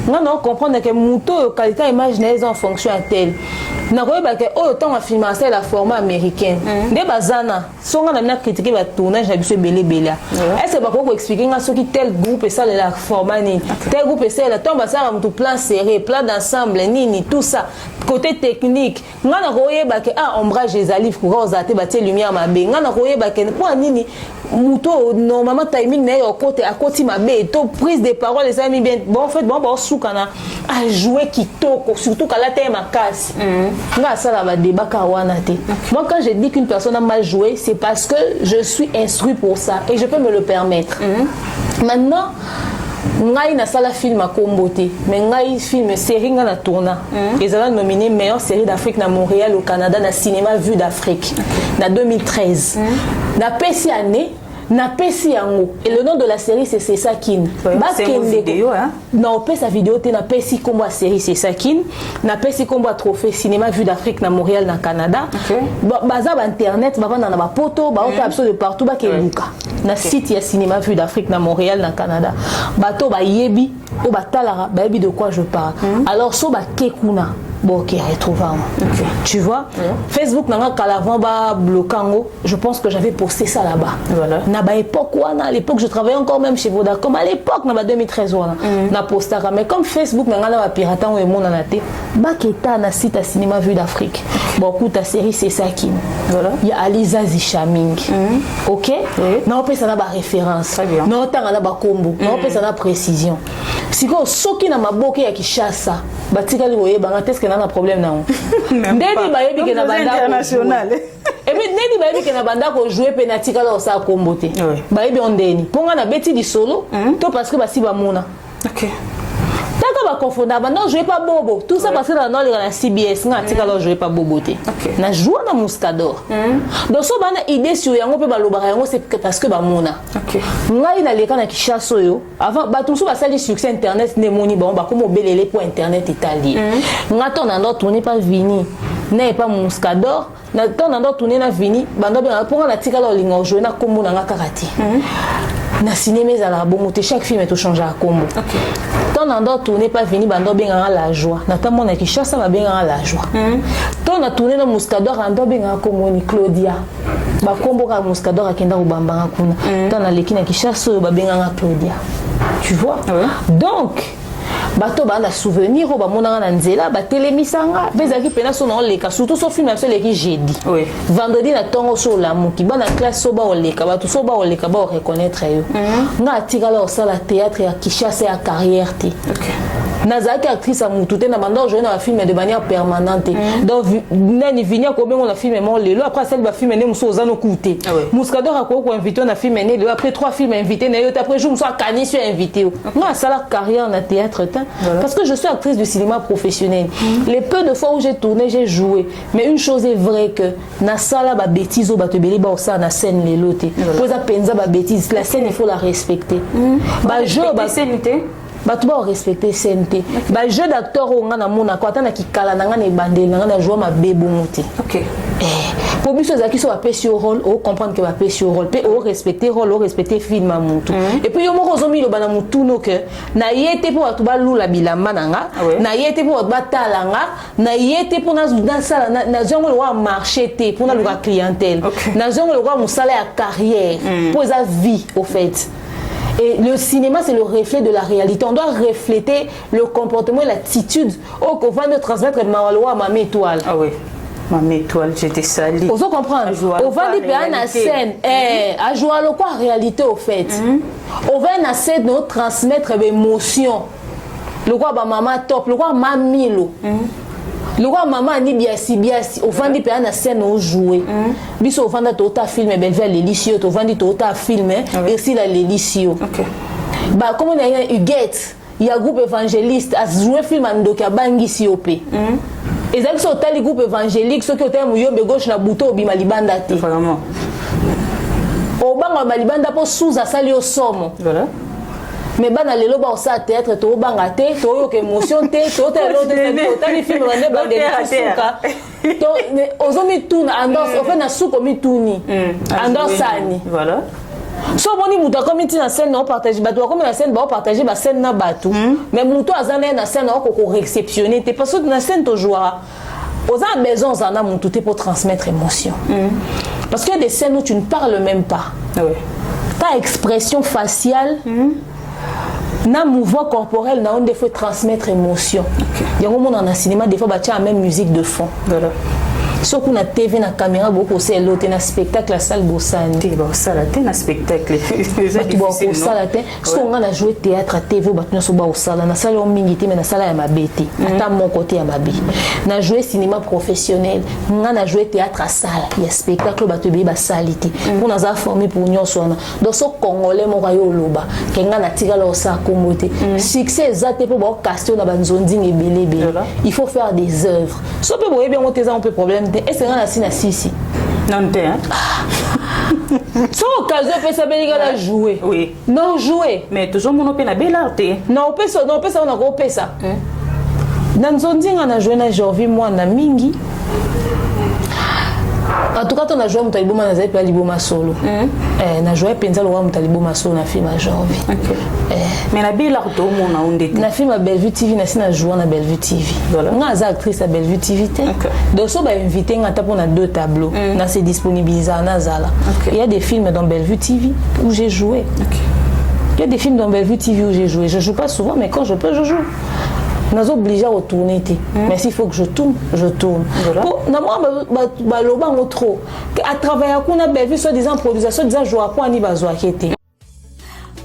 Non, comprendre que Mouto, qualité image, n'est en fonction à tel. Na koyeba ke autant a filmé ça la format américain de bazana songa na critiquer ba tournage na biso belé belé est-ce que ba ko expliquer nga soki tel groupe et ça la format ni tel groupe et ça la tombe ça am tout plan serré plan d'ensemble ni tout ça côté technique nga na koyeba ke ombrage les alifs ko ozate ba tie lumière mabe nga na koyeba ke pour nini Mouto normalement timing na yo côté à côté mabe to prise de parole les amis bien bon en fait bon soukana a jouer kitoko surtout quand la thème casse. Moi, quand je dis qu'une personne a mal joué, c'est parce que je suis instruit pour ça et je peux me le permettre. Maintenant, ngai na sala film à Komboté mais ngai film série nga na tourna ils ont nominé meilleure série d'Afrique na Montréal au Canada na cinéma Vue d'Afrique na 2013 na pesi année na pesi yango et le nom de la série c'est Sakin c'est une vidéo hein non pesa vidéo te na pesi kombo la série c'est Sakin na pesi kombo trophée cinéma Vue d'Afrique na Montréal na Canada baza ba internet ba na ba poto ba auto absolu de partout ba keluka na site ya cinéma Vue d'Afrique na Montréal na Canada bato ba yebi o ba talara ba yebi de quoi je parle alors so ba kekuna bon qui retrouva tu vois Facebook nanga kalavant ba blocango je pense que j'avais posté ça là-bas voilà na ba époque wana à l'époque je travaillais encore même chez Vodacom à l'époque na ba 2013 wana na postaka mais comme Facebook nanga na ba piratant et mon na té ba keta na site à cinéma Vue d'Afrique bon écoute ta série c'est ça qui voilà il y a Aliza Zichaming OK na on peut ça na ba référence na tanga na ba combo na on peut ça na précision siko soki na maboke ya Kishasa batikali boyeba ngate na problème na ndeni bayebi ke na banda international et puis ndeni bayebi ke na banda ko jouer penalty kala osa kombote bayebi ondeni ponga na beti di solo to parce que basi ba mona OK D'accord, va confondre. Non, je vais pas bobo. Tout ça parce que dans la CBS, on a dit que je vais pas boboter. Na joue na Muscador. Donc so bana idée sur yango pe balobara yango c'est parce que ba mona. OK. Ngai na leka na Kishaso yo. Avant ba tout so ba sali succès internet ne moni ba on ba comme belele pour internet italien. Ngato na ndo tourner pas vini. N'est pas Muscador. Na ton na ndo tourner na vini. Bando bien pour na tika lo lingo jouer na kombo na ngakati. Na cinéma za la bon chaque film est changer à combo. OK. Ton ando tourner pas vini bando benga la joie. Na ta mona Kishasa ba benga la joie. Ton na tourner na Muscador ando benga komoni Claudia. Ba kombo ka Muscador akenda ubamba kuna. Ton na leki na Kishasa ba benga Claudia. Tu vois? Donc bato bana souvenir ba mona na nzela ba telemisanga bezaki pena so na leka surtout so film so leki jeudi vendredi na tongo so la muki bana classe so ba oleka bato so ba oleka ba reconnaître yo nga tika la sala théâtre ya Kishasa ya carrière te nazaki actrice à mututé na banda jouer na film de manière permanente donc nani vinia ko bengo na film mon lelo après celle ba film ne muso ozano coûter Muscador a ko invité na film ne après 3 films invités na yo après jour muso akani sur invité nga sala carrière na théâtre parce que je suis actrice de cinéma professionnel. Les peu de fois où j'ai tourné, j'ai joué. Mais une chose est vraie que na sala ba bêtise au batebeli ba osa na scène les lote. Pour ça penza ba bêtise, la scène il faut la respecter. Ba jeu ba scèneté. Ba tu dois respecter scèneté. Ba jeu d'acteur on na mona ko atana ki kala na ngana bandel na ngana jouer ma bebo muti. OK. Pour biso zaki so ba sur rôle, o comprendre que ba sur rôle, pe o respecter rôle, o respecter film à mutu. Et puis yo mo zomi lo bana mutu no que na yete pour atu ba lula bilamba nanga, na yete pour ba talanga, na yete pour na sala na zongo lo wa marché te pour na lo clientèle. Na zongo lo wa musala ya carrière, pour sa vie au fait. Et le cinéma, c'est le reflet de la réalité. On doit refléter le comportement et l'attitude. Oh, qu'on va nous transmettre ma loi, ma étoile. Ah oui. Maman étoile, j'étais salie. Vous comprenez? On va dire qu'il y a une scène. À jouer à quoi en réalité, au fait. On va une scène de transmettre des émotions. Le quoi, maman top. Le quoi, mamilo. Le roi maman ni biasi biasi au vandi pe na scène au jouer biso au vanda tota film Belleville délicieux au vandi tota film et si la délicieux bah comme on a Huguette il y a groupe évangéliste à jouer film ndoka bangi si op et ça que c'est le groupe évangélique ceux qui ont muyombe gauche na buto bima libanda te vraiment au banga malibanda pour sous à sali au somme voilà. Mais bana lelo ba osa théâtre to banga te to yo ke émotion te to te lo te to ni film rende ba de suka to ozomi tuna andos au fait na suko mi tuni andos sani voilà so boni muta comme ti na scène on partage ba to comme na scène ba partager ba scène na batu mais muto azana na scène on ko réceptionner te parce que na scène to joie aux a besoin en a mutu te pour transmettre émotion parce qu'il y a des scènes où tu ne parles même pas ta expression faciale na mouvement corporel na on faut transmettre émotion. Il y a un moment dans le cinéma des fois bah tiens même musique de fond. Voilà. so kuna TV na caméra beaucoup c'est l'autre na spectacle la salle bosani te ba sala te na spectacle c'est difficile sala te so on a joué théâtre à TV ba tuna so ba sala na salle mingi te mais na sala ya mabete ata mon côté ya mabe na joué cinéma professionnel nga na joué théâtre à salle ya spectacle ba te ba salité pour na za formé pour nyonso na donc so congolais mo ka yo loba ke nga na tika la sa komote succès exact pour ba question na banzondi ebele be il faut faire des œuvres so pe boye bien on te un peu problème et c'est nga na sisi non te hein so occasion peut ça beliga la jouer oui non jouer mais toujours mon pe na belarte non peut ça on a go pesa na nzondi nga na jouer na Jorvi moi na mingi. En tout cas, on a joué à Taliboma na zaïpa liboma solo. Na joué penza lo wa Taliboma solo na film à Jorvi. Mais na belardo mon na ondete. Na film à Bellevue TV na sina joué na Bellevue TV. Voilà. Nga za actrice à Bellevue TV. Donc so ba invité nga ta pour na 2 tableaux. Na c'est disponibilisé na zala. Il y a des films dans Bellevue TV où j'ai joué. Il y a des films dans Bellevue TV où j'ai joué. Je joue pas souvent mais quand je peux je joue. Nous sommes obligés à retourner. Mais s'il faut que je tourne, je tourne. Voilà. Trop. À travers on a Bellevue, soi-disant production, soi-disant joueur pour Ani Bazoa qui était.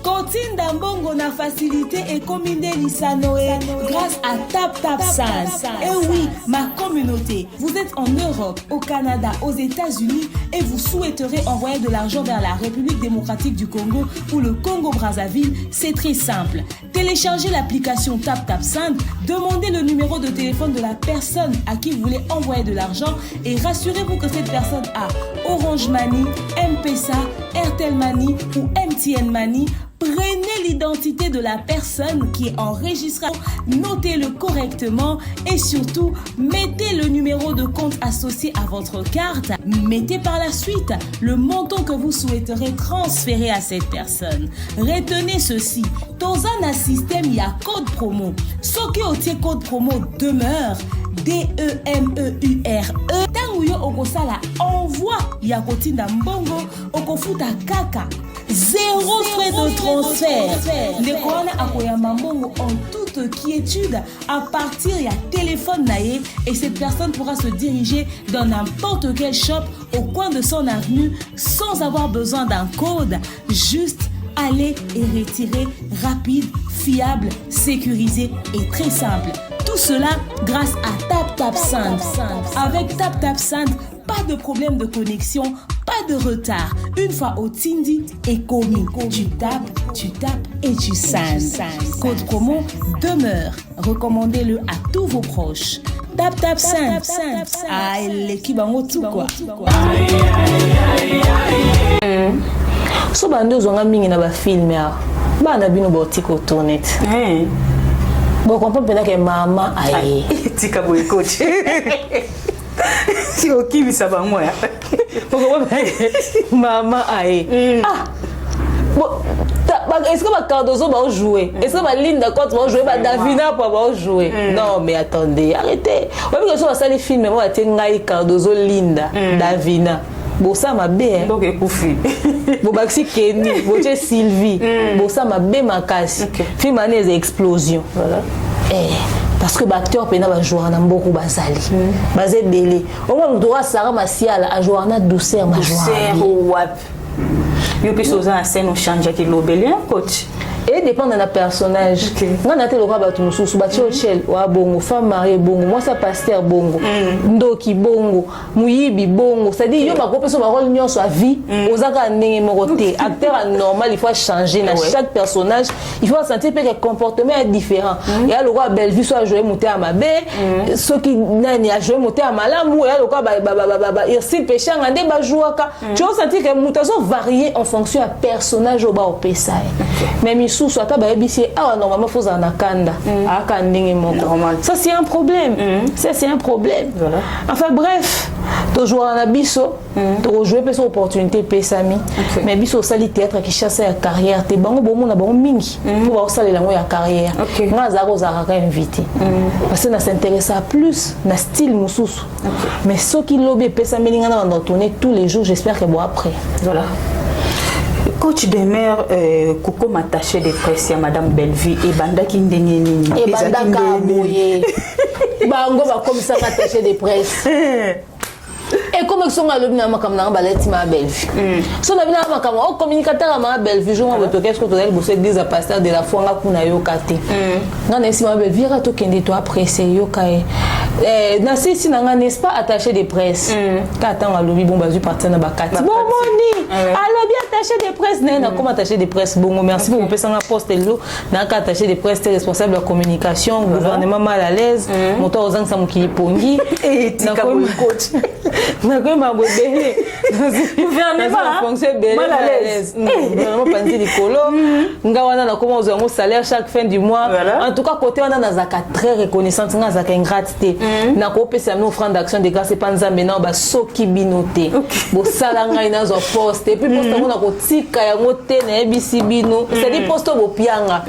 Continue d'ambongo na facilité et combiner l'Isanoé grâce à TapTapSend. Et oui, ma communauté, vous êtes en Europe, au Canada, aux États-Unis et vous souhaiterez envoyer de l'argent vers la République démocratique du Congo ou le Congo-Brazzaville, c'est très simple. Téléchargez l'application TapTapSend, demandez le numéro de téléphone de la personne à qui vous voulez envoyer de l'argent et rassurez-vous que cette personne a Orange Money, M-Pesa, Airtel Money ou MTN Money. Prenez l'identité de la personne qui est enregistrée, notez-le correctement et surtout, mettez le numéro de compte associé à votre carte. Mettez par la suite le montant que vous souhaiterez transférer à cette personne. Retenez ceci, dans un système, il y a code promo. Ce qui est code promo demeure. DEMEURE. Tanguyo okosala envoi ya kotinda mbongo okofuta kaka. 0 frais de transfert. Le Corona akoyama mbongo en toute quiétude à partir ya téléphone naé et cette personne pourra se diriger dans n'importe quel shop au coin de son avenue sans avoir besoin d'un code. Juste aller et retirer rapide, fiable, sécurisé et très simple. Tout cela grâce à TapTapSend. Avec TapTapSend, pas de problème de connexion, pas de retard. Une fois au Tindi et commis, tu tapes et tu sends. Code promo demeure. Recommandez-le à tous vos proches. TapTapSend. Ah, l'équipe en haut tout quoi. So bando zonga mingi na ba film ya. Ba na bino botiko tournet. Bon, comprends peut-être que maman aïe. Tika boy coach. Si ok, mais ça va moi. Maman aïe. Ah. Bon, est-ce que ma Cardozo va jouer? Est-ce que ma Linda Cote va jouer? Ma Davina va jouer? Non, mais attendez, arrêtez. On va dire que ça les films, moi, tu as Cardozo, Linda, Davina. Bon, ça m'a bien. Donc, écouffi. Bon, Baxi Kenny, bon, j'ai Sylvie. Bon, ça m'a bien ma casse. Film année des explosions. Voilà. Parce que l'acteur pena va jouer en beaucoup basali. Basé belé. Au moins, on doit Sarah Massial à jouer en douceur, ma joie. Wap. Yo puis aux en scène on change qui l'obélien coach. Et dépend de la personnage. Moi na te loka ba tumususu ba chel wa bongo femme mariée bongo moi ça pasteur bongo ndoki bongo muyibi bongo c'est à dire yo ba ko peso ba rôle nyonso a vie ozaka ndenge moroté acteur normal il faut changer na chaque personnage il faut sentir que le comportement est différent et a le roi Bellevue soit jouer monter à mabe ceux qui nani a jouer monter à malamu et a le roi ba irsi péché ngande ba jouaka tu vas sentir que mutazo varier en fonction à personnage au ba au pesa même sous soit normalement faut en akanda ça c'est un problème ça c'est un problème voilà. Enfin bref tu joues en abisso tu jouer personne opportunité pesami mais biso sali théâtre qui chasse à carrière te bango bon na bon mingi pour saler la moya carrière nga zako zaka invité parce que na s'intéresse à plus na style mususu mais ceux qui lobby pesami linga na tourner tous les jours j'espère que bon après voilà. Coach de mère Coco m'attaché de presse à Madame Bellevue et Banda Kindenini. Et Banda Kaboye. Bango va comme ça m'attacher de presse. et comme son a lobby na makam na baleti ma belle vie so na bina makam o communicateur ma belle vie jo mo to qu'est-ce que tu as bossé des pasteur de la foi nga kuna yo kate na nesi ma belle vie ra to kende to apprécier yo kai na si na nga n'est-ce pas attaché de presse ka tanga lobby bon bazu partir na bakati bon moni lobby attaché de presse na comme attaché de presse bon merci pour passer na poste lo na ka attaché de presse responsable de la communication gouvernement mal à l'aise moto ozang sa mukili pongi et tika coach na ko ma bobele gouvernement fonction mal à l'aise gouvernement pandi likolo nga wana na comment ozango salaire chaque fin du mois en tout cas côté wana na zaka très reconnaissante nga zaka ingratité na ko pesa no offrande d'action de grâce pas nzambe na ba soki binoté bo sala nga ina zo poste et puis poste ngo na ko tika yango te na ebisi bino c'est dit poste bo pianga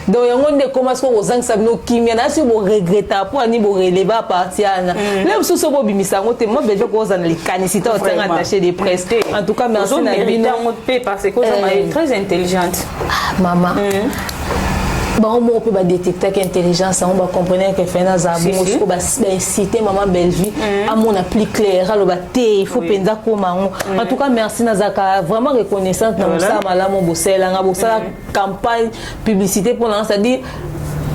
donc yango nde commence ko ozang sa bino kimia na si bo regretta pour ani bo relever partiana le so bo bimisa ngo te mo bejo ko ozana les canicité au terrain attaché des presse en tout cas merci na bino parce que c'est très intelligente maman bon moi peut ba détecter qu'intelligence on va comprendre que fait na zabo ko ba citer maman belle vie à mon appli clair alors ba té il faut penza ko mango en tout cas merci nazaka vraiment reconnaissante na ça malamu bosela nga bosala campagne publicité pour l'instant c'est-à-dire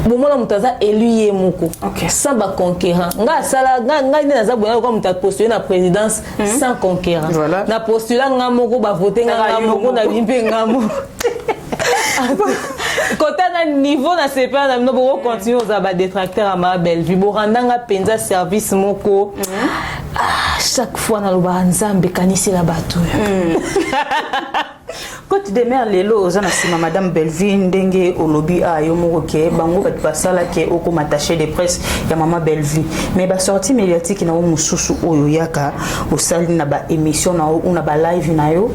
bon moi mutaza élu ye moko sans ba conquérant nga sala nga ina naza bona ko muta postuler na présidence sans conquérant na postuler nga moko ba voter nga moko na bimpe nga moko côté na niveau na CPA na no continuer aux aba détracteur à ma belle vie bo randanga penza service moko chaque fois na loba nzambe kanisi la bato Côte de mer lelo ozana sima madame Belleville ndenge olobi ayo moroke bango bat basala ke oko m'attaché de presse ya maman Belleville mais ba sortie médiatique na mususu oyo yaka osali na ba émission na una ba live na yo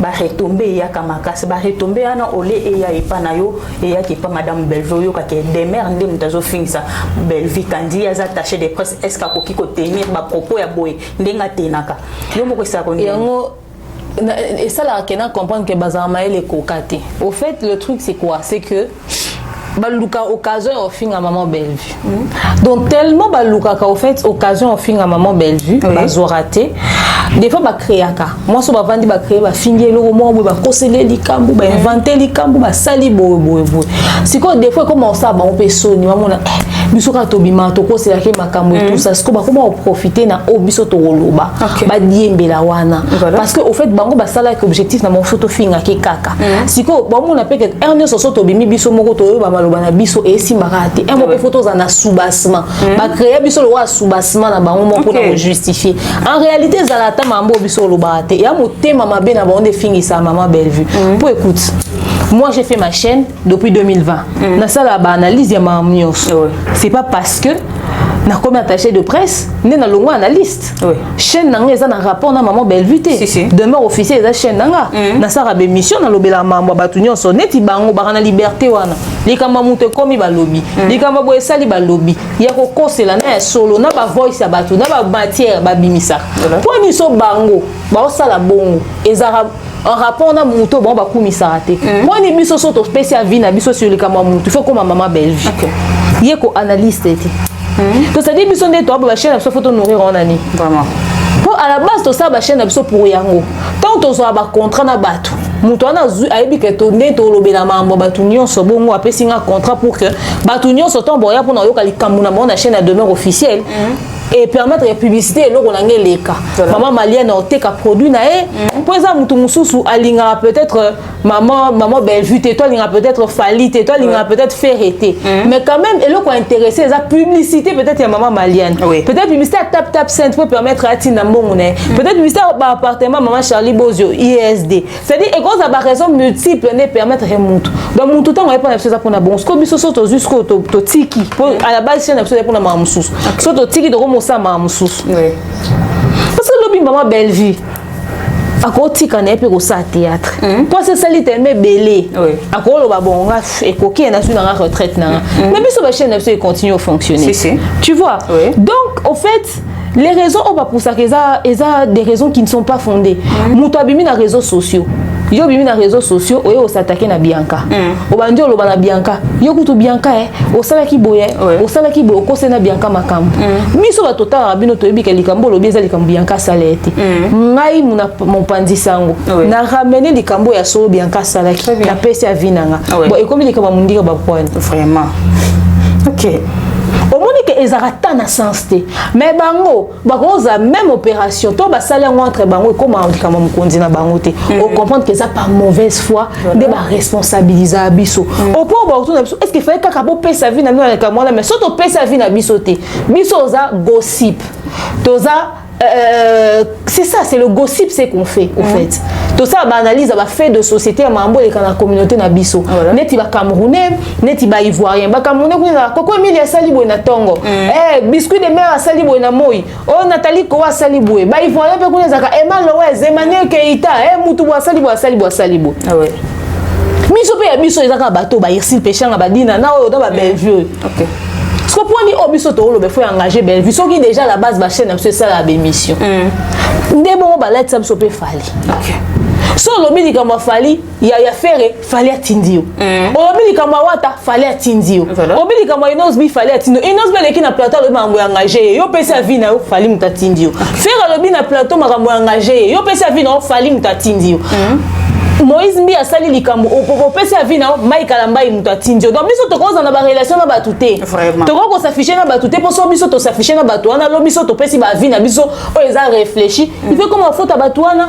ba retomber yaka makasi ba retomber ana ole e ya epa na yo e ya ke pa madame Belleville yo ka ke de mer ndem mtazo finisa Belleville kandi ya attaché de presse est-ce ka koki ko tenir ba propos ya boy ndenga tenaka yo moko sa ko yango. Et ça là qu'on comprend que Bazama est cocaté. Au fait le truc c'est quoi? C'est que baluka occasion au fin à maman Bellevue. Donc tellement baluka au fait occasion au fin à maman Bellevue, bazo raté. Des fois ba créer ka. Moi so ba vandi ba créer ba finir le moment ba conseiller likambu ba inventer likambu ba sali bo. C'est quoi des fois comment ça ba on peut sonner mona biso ka to bima to ko c'est la ke makambo et tout ça. C'est comment profiter na obiso to roloba. Ba diembela wana. Parce que au fait bango ba sala que objectif na mon photo finga ke kaka. C'est quoi ba mona peut que erne so to bimi biso moko to ba bana biso et si marate un mot photos en soubassement ba créer biso le roi soubassement na bango moko na justifier en réalité zalata mambo biso lo barate ya motema mabe na bango de fingisa maman Bellevue pour écoute moi j'ai fait ma chaîne depuis 2020 na sala ba analyse ya mamnios c'est pas parce que na comme attaché de presse né na longo analyste chaîne nanga eza na rapport na maman Bellevue demeure officiel eza chaîne nanga na sara be mission na lobela mambo batu nyonso neti bango ba na liberté wana likamba muto komi ba lobby likamba bo esali ba lobby ya ko kosela na solo na ba voice ya batu na ba matière ba bimisa pour ni so bango ba osala bongo ezara en rapport na muto bon ba kumisa raté moi ni biso so to spécial vie na biso sur likamba muto faut comme maman Bellevue yeko analyste eti donc ça dit biso ndeto ba chaîne biso photo nourrir en année vraiment pour à la base to ça ba chaîne biso pour yango tant to so ba contrat na bato muto na zu ayebi ke to ndeto lobela mambo bato nyonso bongo apesi nga contrat pour que bato nyonso to boya pour na yoka likambu na na chaîne demeure officielle et permettre la publicité et l'on a les cas maman malienne a été qu'à produit na pour exemple mutu mususu alinga peut-être maman Bellevue toi linga peut-être Fali toi linga peut-être Ferreté mais quand même et l'on intéressé la publicité peut-être ya maman malienne peut-être publicité tap sainte pour permettre à tina mbongone peut-être publicité appartement maman Charlie Bozio ISD c'est-à-dire et quand ça va raison multiple ne permettre remonte donc mutu temps on va pas ça pour na bon ce que biso soto jusqu'au to tiki à la base c'est na pour na maman mususu soto tiki de ça m'a moussous parce que l'objet maman Bellevue à côté quand elle peut au théâtre toi c'est ça l'ité mais belé à côté le babon et coquille na sur la retraite na mais biso ba chaîne elle continue à fonctionner tu vois donc au fait les raisons on va pour ça que ça des raisons qui ne sont pas fondées muto abimi na réseaux sociaux yo bimi na réseaux sociaux oyo osatake na Bianca obandi oloba na Bianca yo kutu Bianca osala ki boye osala ki boye okose na Bianca makambo miso ba totala bino toyebi ke likambo lobi eza likambo Bianca salete ngai mon pandi sango na ramener likambo ya solo Bianca salaki na pesi avinanga bon ekomi likambo mundika ba point vraiment OK. Omoni ke ezarata na sens te mais bango bakoza même opération to basala entre bango comme likambo mukonzi na bango te on comprendre que ça par mauvaise foi de ba responsabiliser abiso au point ba retourner est-ce qu'il fallait kaka po pesa vie na na kamona mais surtout pesa vie na biso te biso za gossip toza c'est ça, c'est le gossip c'est qu'on fait au fait. Tout ça bah analyse bah fait de société à mambo et la communauté na biso. Neti ba Camerounais, neti ba Ivoirien. Ba Camerounais kuna koko Emilia Salibo na Tongo. Biscuit de mer Salibo na Moi. Oh Nathalie Kowa Salibo. Ba Ivoirien pe kuna zaka Emma Loez, Emmanuel Keita, mutu ba Salibo. Ah ouais. Miso pe ya biso ezaka bato ba Irsil Pechanga ba dina na oyo ba Bellevue. OK. Ce que pour dire obiso to lo be faut engager Bellevue so qui déjà la base ba chaîne na ça la émission. Ndebo ba let ça so pe fali. OK. So lobi likama fali ya fere fali atindio. Lobi likama wata fali atindio. Lobi likama inosbi fali atindio. Inosbi leki na plateau lobi mambo engager. Yo pesa vie na yo fali mutatindio. Fere lobi na plateau makambo engager. Yo pesa vie na yo fali mutatindio. Moïse mbi asali likambo opopesa vie na Mike Alambai mutatindio. Donc biso to koza na ba relation na batuté. To ko s'afficher na batuté pour so biso to s'afficher na batuana lo biso to pesi ba vie na biso o eza réfléchi. Il fait comment faut ta batuana.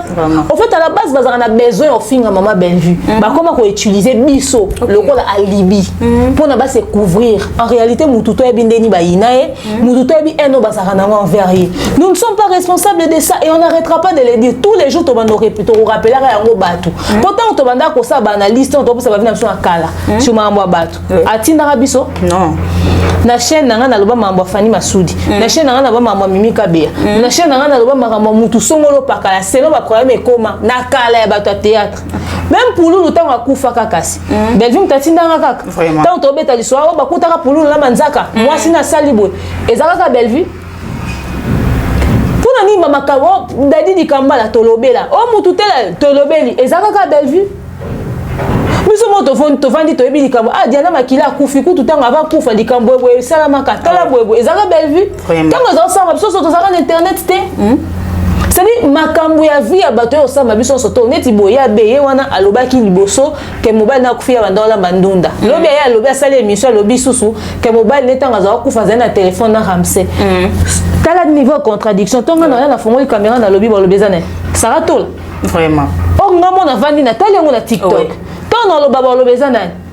En fait à la base bazana na besoin au finga maman Bellevue. Ba comment ko utiliser biso le ko la alibi pour na ba se couvrir. En réalité mututo e bindeni ba inae, mututo e bi eno bazara na envers. Nous ne sommes pas responsables de ça et on n'arrêtera pas de le dire tous les jours to bando répéter ou rappeler yango batu. Pourtant on te banda ko sa analyste on to sa ba vina biso na kala sur mambo batu. Atinda biso? Non. Na chaîne nanga na loba mambo Fani Masudi. Na chaîne nanga na loba mambo Mimi Kabea. Na chaîne nanga na loba mambo mutu songolo pakala selon ba problème e koma na kala ya batu théâtre. Même pour nous temps akufa kakasi. Bellevue mtatinda ngaka. Tant to beta liswa ba kutaka pour nous na manzaka. Moi sina salibo. Ezaka Bellevue. Ni mama kawo dadi di kambala tolobela o mutu tela tolobeli ezaka ka Bellevue miso moto to vandi to ebi likambo Diana makila kufi kutu tanga va kufa likambo bwe salama ka tala bwe ezaka Bellevue tanga za sama biso to zaka na internet te c'est-à-dire makambo ya vie ya bato yo sama biso soto neti boya beye wana alobaki liboso ke mobile na kufia bandola bandunda lobi ya alobi asali émission lobi susu ke mobile netanga za kufa za na téléphone na ramse tala niveau de contradiction tonga na la fongo caméra na lobi ba lobezane ça ratole vraiment o ngamo na vandi na tali yango na TikTok ton na loba ba lobezane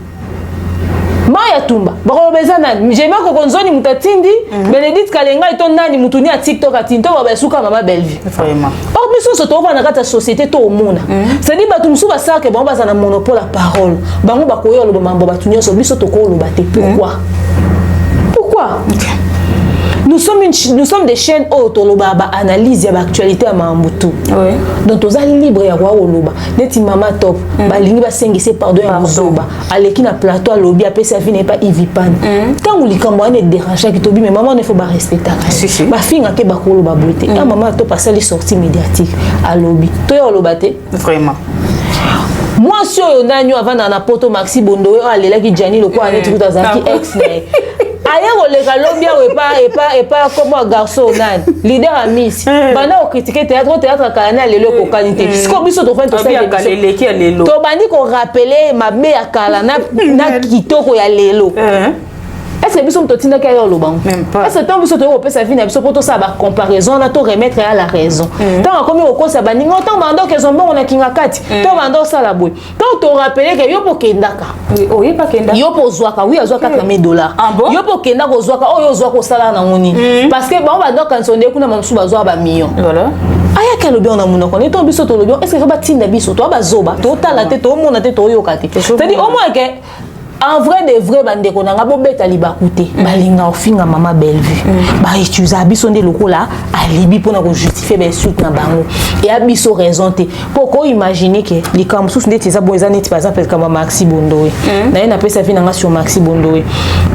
Maya Tumba barobezana j'aime ko konzoni mutatindi Benedict Kalenga ito nani mutuni ya TikTok atinto ba suka mama Bellevue vraiment or biso so to va na kata société to omona c'est dit batu musu ba saka ba ba za na monopole la parole bango ba koyo lo mambo batu nyoso biso to ko lo bate pourquoi nous sommes des chaînes autoloba analyse ya actualité à Mambutu. Oui. Donc aux libre ya wa oloba. Neti mama top. Ba lingi ba sengise pardon ya bozoba. Aleki na plateau alobi apé sa vie n'est pas Ivipan. Tant ou likambo ne dérange ki tobi mais maman ne faut pas respecter. Ba finga ke ba koloba boité. Ya mama top passer les sorties médiatiques alobi. To ya oloba te vraiment. Moi sur yo nanyo avant na poto Maxi Bondo alela ki Jani loko anetu kutazaki ex ne. Ailleurs les galobia et pas comme un garçon nan leader à Miss bana au critiquer théâtre kana lelo ko qualité comme biso to fait to ça to bandi ko rappeler mabe ya kala na kitoko ya lelo est-ce que biso mtotinda ka yo lobango même pas est-ce que tant biso to ko pesa vie na biso poto ça ba comparaison na to remettre à la raison tant comme ko sa bandi tant bando que son bon on a kinga kati to bando ça la boy tant to rappeler que yo po kendaka oui pas kenda yo po zwaka oui azwaka $80 yo po kenda ko zwaka o yo zwaka sala na ngoni parce que ba bando kan sonde kuna mamsu bazwa ba million voilà aya ka lobi on a monoko ne to biso to lobi est-ce que ba tinda biso to ba zoba to tala te to mona te to yo kati c'est-à-dire au moins que en vrai de vrai bande ko nanga bo beta libakute balinga ofinga mama Bellevue ba utiliser biso nde lokola alibi pona ko justifier ba suite na bango et abiso raison te poko imaginer que les comme sous ndeti za boza neti par exemple comme Maxi Bondowe na ina pesa vina sur Maxi Bondowe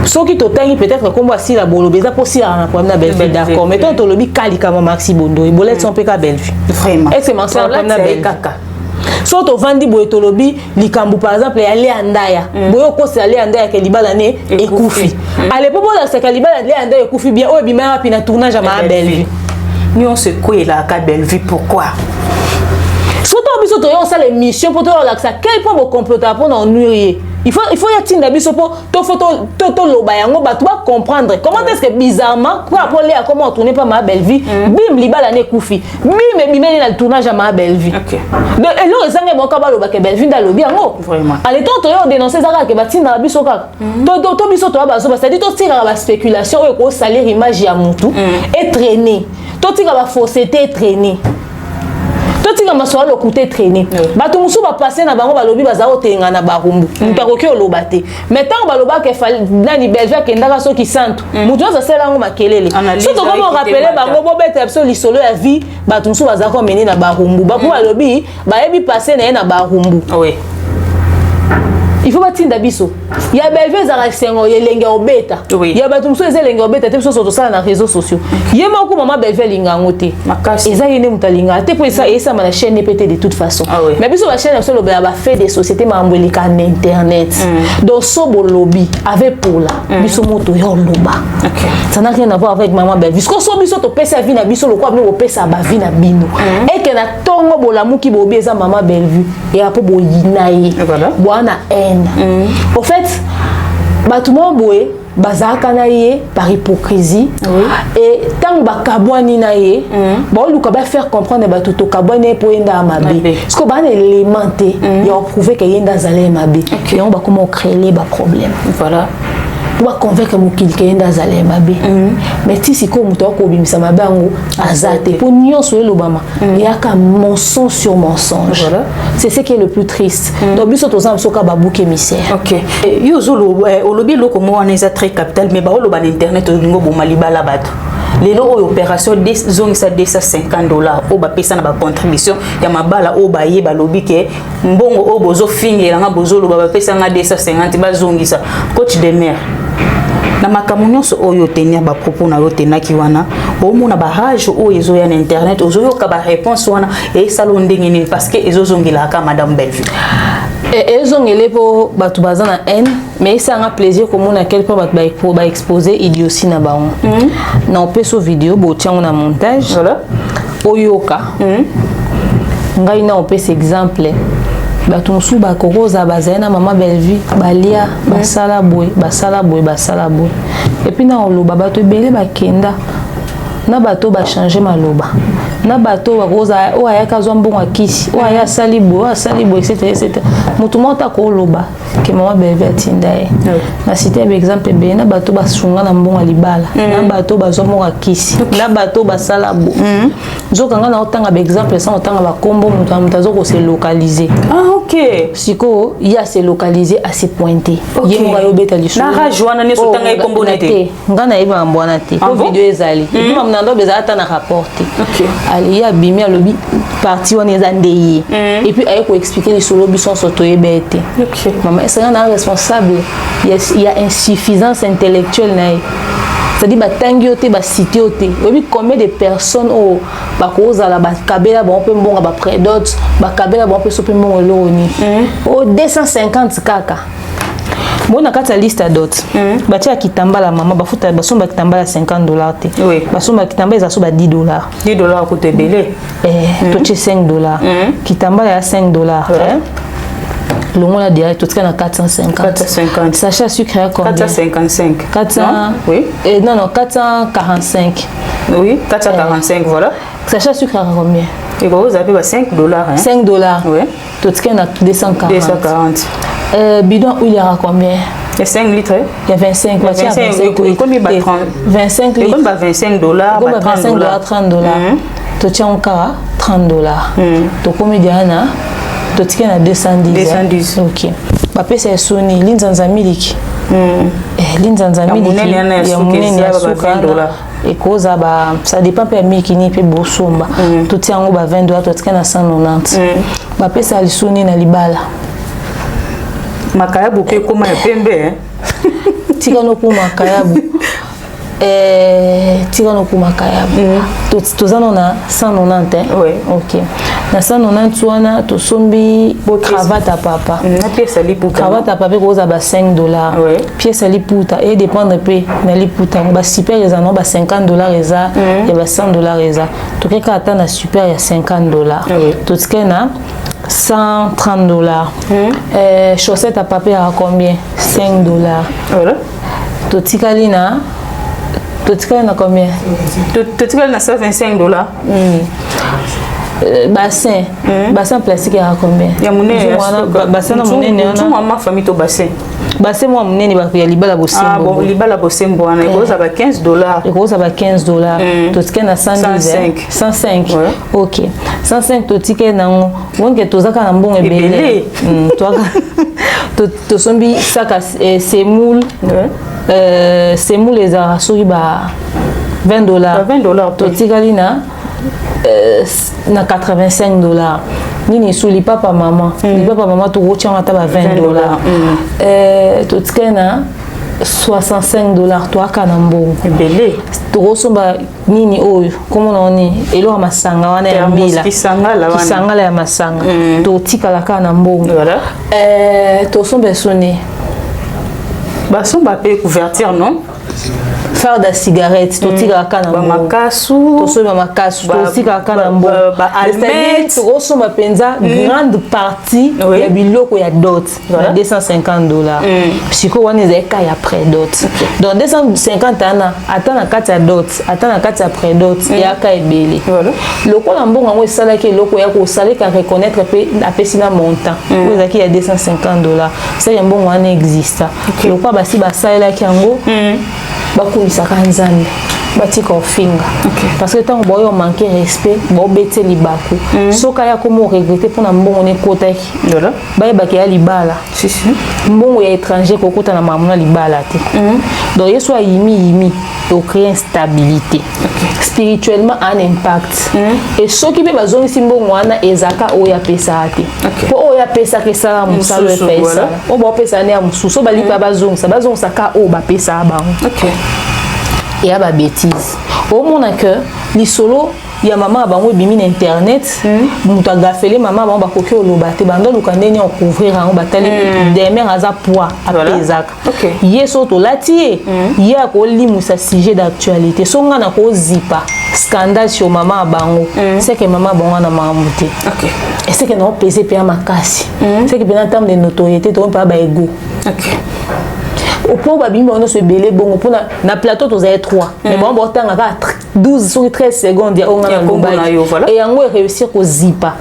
so ki totangi peut-être comme si la bolobeza possible na problème na Bellevue d'accord mais tant to lobi kali comme Maxi Bondowe bolet son peka Bellevue vraiment est-ce que mention problème na Bellevue so to vandi boye tolobi likambu par exemple ya le andaya boyo ko se le andaya ke libala ne ekufi ale popo la se ke libala le andaya ekufi bien o bima rapi na tournage à ma belle vie ni on se quoi la ka belle vie pourquoi surtout biso to yo ça les missions pour to la ça quel point vous comploter pour ennuyer il faut y atteindre biso pour to photo to loba yango ba tu vas comprendre comment est-ce que bizarrement pour appeler à comment tourner pas ma belle vie bim libala ne kufi bim et bim na le tournage à ma belle vie OK donc et là ça ngebo ka ba loba ke belle vie da lobi yango vraiment allez to yo dénoncer ça ke batina biso ka to biso to ba so c'est dit to tira ba spéculation et ko salir image ya mutu et traîner to tira ba fausseté traîner totika maswa lo côté traîner bato musu ba passer na bango balobi bazao tenga na barumbu mpakoki olobate mais tant baloba ke fali na ni belge ke ndaka so ki santu mutu za sela ngo makelele so to comment rappeler bango bobeta absolu lisolo ya vie bato musu bazako meni na barumbu ba ko balobi ba yebi passer na barumbu oui il faut batinda biso ya belve za rasengo yelenge obeta ya bato muso ezelenge obeta te biso soto sala na réseaux sociaux yema ko mama belve linga ngote makasi eza yene mutalinga te pour ça esa na chaîne pété de toute façon mais biso ba chaîne absolu ba fait des sociétés mambelika na internet donc so bo lobby avec pour là biso moto yo loba ça n'a rien à voir avec maman belve ko so biso to pesa vie na biso lo kwa bo pesa ba vie na bino et que na tongo bo la muki bo bieza maman belve et apo bo yinaye bwana au fait batuma boye bazaka na ye par hypocrisie et tant bakabwani na ye bon luka ba faire comprendre batu to kabwani po enda mabe parce que ba na élémenté il a prouvé que yenda zalé mabe et on va comment créer les problèmes voilà on va convaincre mon kilke yenda zalé mabe mais si ko muto ko bimisa mabango azate pour nyonso lobama il y a ka mensonge sur mensonge voilà c'est ce qui est le plus triste donc biso to zamso ka babuke émissaire OK yo zolo olobi loko mo wana eza très capital mais ba oloba na internet olingo bo malibala bato lelo oyo opération zongisa $250 o ba pesa na ba contribution ya mabala o ba ye ba lobi ke mbongo o bozo fingela nga bozo lo ba pesa nga $250 ba zongisa coach de mer na makambo nyonso oyo tenir ba propos na yo tenaki wana bomona ba rage o ezo ya na internet ozo yo ka ba réponse wana e salo ndenge ni parce que ezo zongila ka madame Bellevue et zongele po batu bazana haine mais c'est un plaisir comme on a quelque part ba exposer idiotie na ba on na peso vidéo bo tiango na montage voilà oyoka ngai na opesa exemple bato musu ba kokoza bazana maman Bellevue balia basala boy et puis na oloba bato ebele bakenda na bato ba changer maloba na bato ba koza o ayaka zo mbongo akisi o aya salibo etc mutu mota ko loba ke maman Bellevue atinda e na cité par exemple be na bato ba sunga na mbongo libala na bato ba zo mbongo akisi na bato ba salabo zokanga na otanga ba exemple sans otanga ba kombo mutu amutazo ko se localiser OK siko ya se localiser à se pointer yemo yo beta lisu na rajwana ne sotanga kombo nete ngana iba mbwana te ko video ezali et puis mnando bezata na rapporter ali ya bimi alobi parti on eza ndeye et puis aye ko expliquer les solo bison soto ebete maman est un responsable il y a insuffisance intellectuelle na c'est-à-dire batangi ote ba cité ote oui combien de personnes au ba koza la ba kabela ba on peut mbonga ba prédote ba kabela ba on peut sope mbongo loni o 250 kaka bon na kata liste dot batia kitambala mama bafuta basomba kitambala $50 te basomba kitambala za so ba $10 coûte belé toche $5 kitambala ya $5 le monde a direct tout na 450 sachet à sucre à combien 455 400 oui non 445 oui 445 voilà sachet à sucre à combien et vous avez $5 hein $5 oui tout na 240 bidon il y aura combien il y a 5 litres il y a 25 combien va 25 litres comme $25 $30 tu tiens encore $30 to combien na to tiens na 210 OK ba pesa soni linzanza miliki linzanza miliki ya munene ya $20 et cause ba ça dépend pe miliki ni pe bosomba to tiens ngo ba $20 to tiens na 190 ba pesa soni na libala makayabu pe koma ya pembe tika no pour makayabu tika no kumakaya tozana na 190 oui OK na 190 wana to sombi cravate à papa na pièce ali puta cravate à papa ko za ba $5 oui pièce ali puta et dépendre pe na li puta ba super eza no ba $50 eza et ba $100 eza to keka ata na super ya $50 to tika na $130 chaussettes à papier à combien $5 voilà to tikali na combien totikali na $125 bassin plastique à combien ya munene bassin na munene na mama famille to bassin moi munene ba ya libala bosembo bon libala bosembo wana ikoza ba $15 ikoza ba $15 to tikali na 105 OK 105 to tikali na wonke tozaka na mbongo ebele to sombi saka semoule semoule eza soki ba $20 to tikali na $85 nini suli papa mama to rochanga ta ba $20 to tikali na $65 to aka na mbongo ebele to kosomba nini oyo komona ni elo masanga wana ya mbila kisangala ya masanga to tikala ka na mbongo to somba sone basomba pe couverture non faire da cigarette to tika kana ba makasu to so ba makasu to tika kana mbo ba almet to so ma penza grande partie ya biloko ya dot $250 siko wana ezeka ya pré dot donc 250 ana ata na kati ya dot ata na kati ya pré dot ya ka ebele lokola mbongo ngo esala ke loko ya ko sala ka reconnaître pe apesi na montant ko ezaki ya $250 c'est un mbongo wana exista lokola basi basala ki yango bakumisaka nzambe batika ofinga parce que tant boyo manquer respect bo bete libaku soka ya komo regretter pour na mbongo ne kotaki baye bakia libala mbongo ya étranger kokota na mamuna libala te donc yeso yimi to créer instabilité spirituellement un impact et soki be bazongisi mbongo wana ezaka oya pesa ate po oya pesa ke sala musalo pesa o bo pesa ne ya mususo balipa bazongisa ka o ba pesa bango et à ba bêtise au monde que li solo ya mama bango bimi na internet muta gafele mama bango bakoki olobate bando lukandeni en couvrir en batali demer aza poids apezaka yeso to lati ye ko limusa sujet d'actualité songa na ko zipa scandale sur mama bango c'est que mama bango na mamuté et c'est que non peser pe makasi c'est que bien en termes de notoriété to pas ba ego au point babimba on se belé bon pour na plateau to za 3 mais bon botanga ka 12 sur 13 secondes ya on na ngomba et yango réussir ko zipa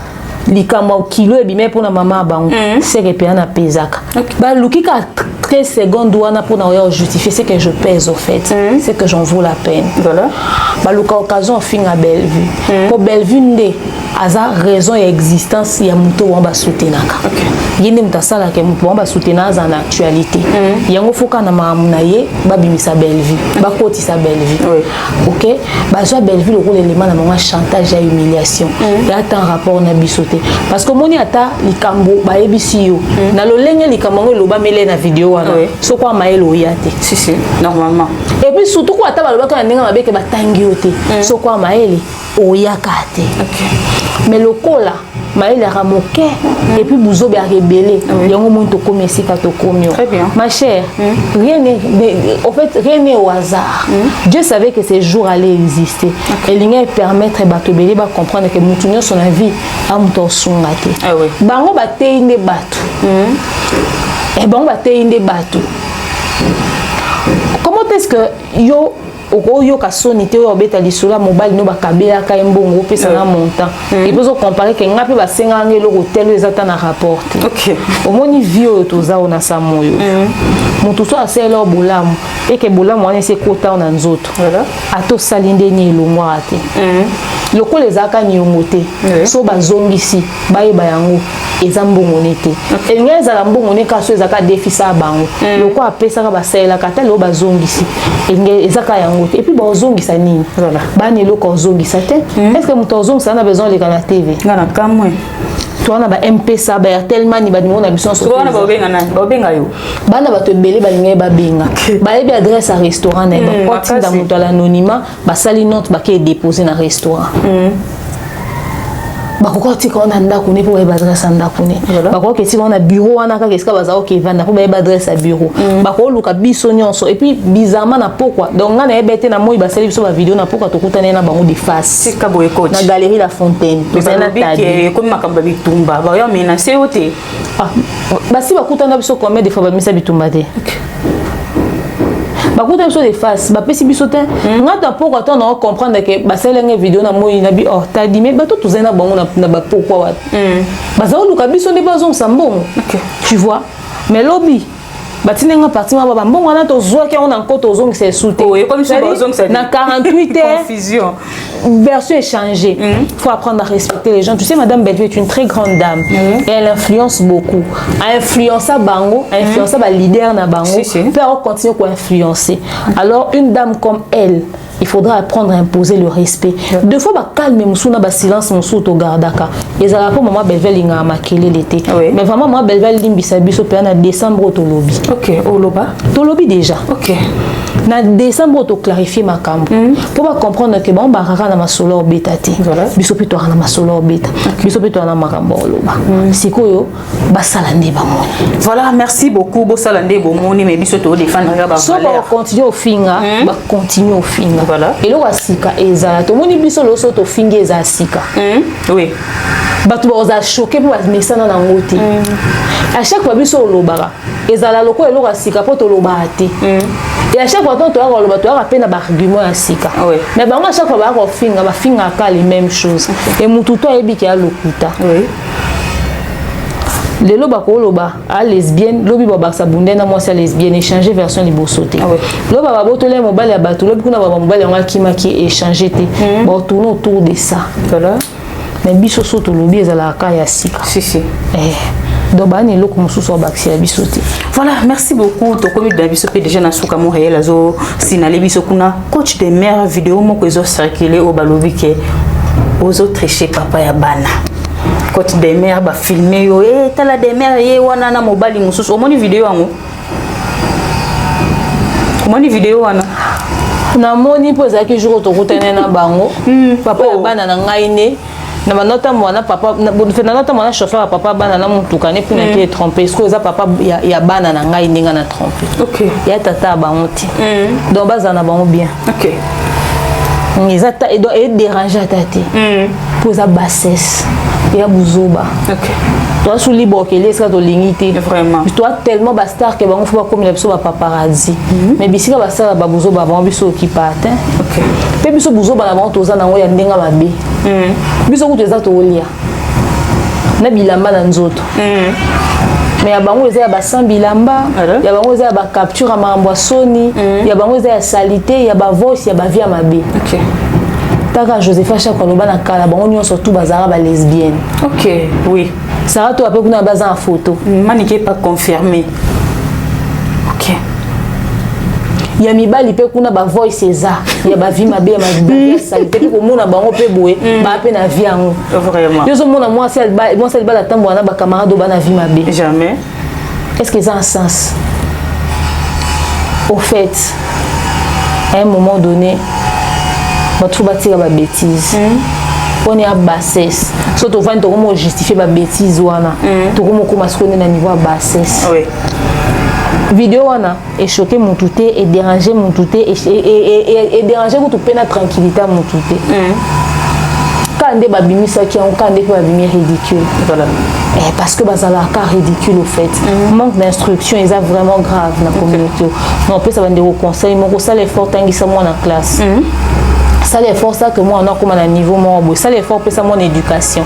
likama kilo ebime pour na mama bango c'est que pe na pesaka ba lukika 13 secondes wana pour na justifier c'est que je pèse au fait c'est que j'en vaut la peine voilà ba luka occasion finga Bellevue pour Bellevue ndé aza raison et existence ya muto wamba soutenaka yende mutasala ke muto wamba soutenaka za na actualité yango foka na mamuna ye babimisa Bellevue bakotisa Bellevue OK baza Bellevue le rôle élément na mama chantage et humiliation et attend rapport na bisoté parce que moni ata likambo ba ebisi yo na lolenge likambo loba mele na vidéo wana so kwa maelo yate si normalement et puis surtout kwa ata baloba ka ndinga mabeke batangi yote so kwa maele oyakate mais le cola maël a ramoqué et puis bouzo a rebellé yango monto comme ici ka to komio ma chère rien n'est en fait rien n'est au hasard Dieu savait que ces jours allaient exister et l'ingé permettre bato belé ba comprendre que mutunyo son avis a muto sungate bango ba teinde bato et bango ba teinde bato comment est-ce que yo oyo kasonité oyo beta lisula mobile no bakabela ka mbongo pesa na montant et puis on comparer que ngapi ba senga ngelo hotel ezata na rapport omoni vio toza ona samoyo mutu so asela bolamu et que bolamu wana se kota na nzoto ato salinde ni elongwa ate loko les aka nyongote so bazongisi bayeba yango eza mbongo nete engeza la mbongo ne kaso ezaka defisa bango loko apesa ka basela kata lo bazongisi engeza ka yango et puis bazongisa nini bani loko zongisa te est-ce que muto zongisa na besoin de kana TV ngana kamwe to na ba MPSA ba tellement ni ba ni mona biso to na ba benga na ba benga yo bana ba to belé ba linga ba benga ba yebi adresse à restaurant na ba porte dans muto l'anonymat ba sali note ba ke déposer na restaurant bakoko tika on a ndako ne po ba adresse à ndako ne bakoko ke tika on a bureau wana ka keska bazao ke vanda po ba adresse à bureau bakoko luka biso nyonso et puis bizarrement na pourquoi donc ngana ebete na moi ba sali biso ba vidéo na pourquoi to kutana na bango de face tika boye coach na galerie La Fontaine to na tadi comme makamba bitumba ba yo mena c'est oté ba si ba kutana biso combien de fois ba misa bitumba te bakuta biso de face ba pesi biso te ngata pourquoi on a comprendre que ba selenge vidéo na moi na bi oh tadi mais bato to zena bango na ba pourquoi wat bazao luka biso ne bazong sambon tu vois mais lobby batinenga parti ma baba mbongo na to zoa ke on encore to zong c'est souté comme ça bazong ça na 48 heures confusion version est changée. Faut apprendre à respecter les gens. Tu sais, Madame Bellevue est une très grande dame et elle influence beaucoup. Influencer Bango, influencer le leader na Bango, faire continuer à influencer. Alors une dame comme elle, il faudra apprendre à imposer le respect. Deux fois ba calme musuna ba silence musu to gardaka. Les arapo maman Bellevue inga makele l'été. Mais vraiment maman Bellevue limbisa biso pe na décembre to lobby. OK, au loba. To lobby déjà. OK. Na décembre to clarifier ma camp. Pour pas comprendre que bon barara na masolo betati. Biso pe to na masolo beta. Biso pe to na makambo loba. Sikoyo ba salande ba moni. Voilà, merci beaucoup bo salande bo moni mais biso to défendre ba valeur. So ba continuer au finga, ba continuer au finga. Voilà. Et lo asika ezala to moni biso lo so to finga eza asika. Oui. Batu ba oza choqué pour messana na ngoti. À chaque fois biso lobara ezala loko elo asika po to loba ate. Et à chaque fois tu as le bateau à peine à argument à sika. Mais bon à chaque fois ba finga ka les mêmes choses. Et mututo ebi ki a lokuta. Oui. Le loba ko loba a lesbienne, lobi baba sa bundena moi c'est lesbienne échanger version libosoté. Loba ba botole mobile ya bato lobi kuna baba mobile ya kima ki échanger té. Bon tourner autour de ça. Voilà. Mais biso soto lobi ezala ka ya sika. Si. Donc bah nelo comme sous sur baxi la bisoté. Voilà, merci beaucoup. To comme d'habitude déjà na suka mo réel azo sinale biso kuna coach de mère vidéo mo ko zo circuler au balobi ke aux autres chez papa ya bana. Coach de mère ba filmer yo tala de mère ye wana na mobali mususu omoni vidéo yango. Omoni vidéo wana. Na moni poza ki jour to kutana na bango. Papa ya bana na ngaine. Na manota mwana papa na nota mwana chauffeur papa bana na mutuka ne pina ki tromper est-ce que ça papa ya bana na ngai ninga na tromper. OK. Ya tata ba muti. Donc baza na bango bien. OK. Ngizata et doit déranger tati. Pour sa bassesse. Ya buzoba. OK. Toi sous libre que les ça to lingité. Vraiment. Toi tellement bastar que bango faut pas comme les biso ba paparazzi. Mais bisika bastar ba buzoba bango biso qui patin. OK. Pe biso buzoba na bango toza na ngo ya ndenga babe. Biso kutu eza to olia. Na bilamba na nzoto. Mais ya bango eza ya ba sans bilamba, ya bango eza ya ba capture mambo soni, ya bango eza ya salité, ya ba voice, ya ba via mabe. OK. Taka Josepha Chakwa loba na kala bango nyonso tout bazara ba lesbienne. OK, oui. Ça to après kuna baza en photo. Manique pas confirmé. OK. Ya mibali pe kuna ba voice eza ya ba vie mabe ya mabe salité ko mona bango pe boye ba pe na vie yango. Vraiment. Yo zo mona moi c'est la tambo na ba camarade ba na vie mabe. Jamais. Est-ce que ça a un sens? Au fait, à un moment donné, on trouve bâtir ma bêtise. On est à bassesse. Surtout quand on justifier ma bêtise ou ana, tout le monde commence à connaître niveau bassesse. Oui. Vidéo wana et choquer mon touté et déranger mon touté et déranger tout peine tranquillité mon touté. Quand des babimisa qui ont quand des babimi ridicule. Voilà. Parce que bazala ka ridicule au fait. Manque d'instruction, ils sont vraiment grave dans la communauté. On peut ça va des conseils, mon ça l'effort tangi ça moi en classe. Ça l'effort ça que moi on a comme à niveau moi ça l'effort peut ça mon éducation.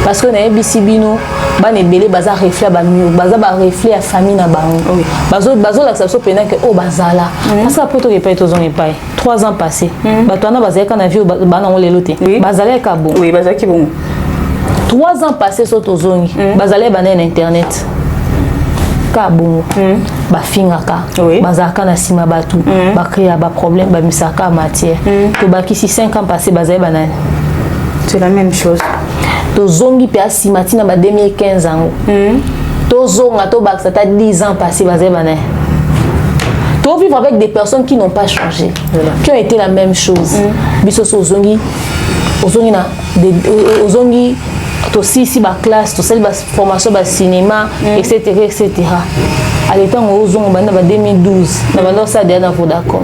Parce que na BCBino ba ne belé bazar reflet ba mieux, bazar ba reflet à famille na bango. Bazo la ça pendant que oh bazala. Parce que après to pas to zone pas. 3 ans passés. Ba toi na bazala kana vie ba na on les loter. Bazala ka bon. Oui, bazala ki bon. 3 ans passés sur to zone. Bazala ba na internet. Ka bon. Ba fingaka. Bazaka na sima batu. Ba créer ba problème ba misaka matière. To ba ki si 5 ans passés bazala ba na. C'est la même chose. tozongi pe asimati na ba 2015 ans tozonga to baksa ta 10 ans passé bazebana to vivre avec des personnes qui n'ont pas changé qui ont été la même chose biso so ozongi na ozongi aussi ici ba classe to celle ba formation ba cinéma etc. à l'état où on a 2012 na ça déjà pour d'accord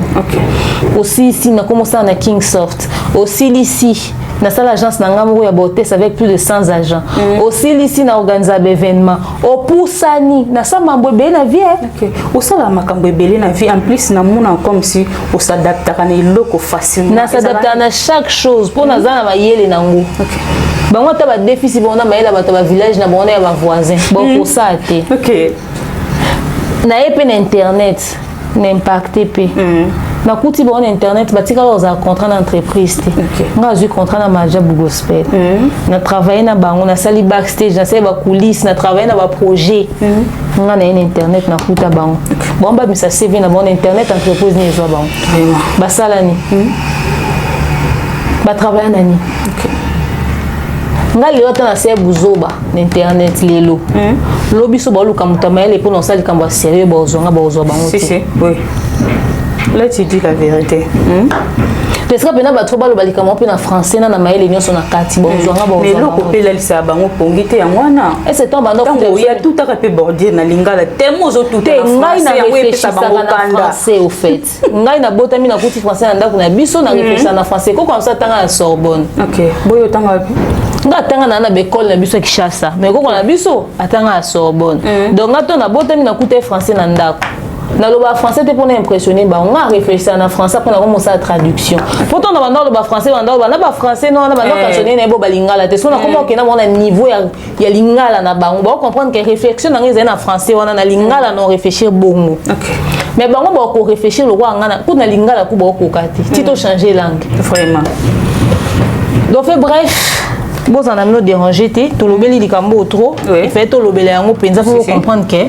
aussi ici na commencé na Kingsoft aussi ici na salle agence na ngambo ya beauté avec plus de 100 agents aussi ici na organiser événement au poussani na ça mambo be na vie au ça la makambo belé na vie en plus na mona comme si on s'adapte à une loco facilement na s'adapte à chaque chose pour na za na yele nango bango ta ba déficit bon na mayela ba ta ba village na bon na ba voisin bon pour ça té na epe na internet n'impacte pe na kuti bon internet batika aux contrat d'entreprise té nga j'ai contrat na Maja Gospel na travailler na bango na sali backstage na sali ba coulisses na travailler na ba projet nga na internet na kuta bango bon ba misa CV na bon internet entreprise ni zo bango ba sala ni ba travailler na ni nga lelo tana se buzoba na internet lelo lobi so ba luka mutama ele pour non sali kamba sérieux ba ozonga ba ozoba bango si oui là tu dis la vérité parce que pena ba trop ba lo balika mo pe na français na maele nyonso na kati ba ozonga ba mais loko pe la lisa bango pongite ya mwana et c'est ton bando il y a tout à fait bordier na lingala tellement zo tout est ngai na réfléchir na français au fait ngai na botami na kuti français na ndako na biso na réfléchir na français ko comme ça tanga na Sorbonne OK boyo tanga nga tanga na bécole na biso Kinshasa mais ko na biso atanga à Sorbonne donc ngato na botami na kuti français na ndako na loba français te pour impressionner ba on a réfléchi na français pour commencer la traduction pourtant na banda loba français banda na ba français non na banda cantonné na bo balingala te sona comment que na mona niveau ya lingala na bango ba comprendre que réflexion na ngeza na français wana na lingala non réfléchir bongo mais bango ba ko réfléchir le roi ngana pour na lingala ku ba ko kati tito changer langue vraiment donc bref bon ça n'a pas dérangé tout le bel likambo trop il fait tout le bel yango penza faut comprendre que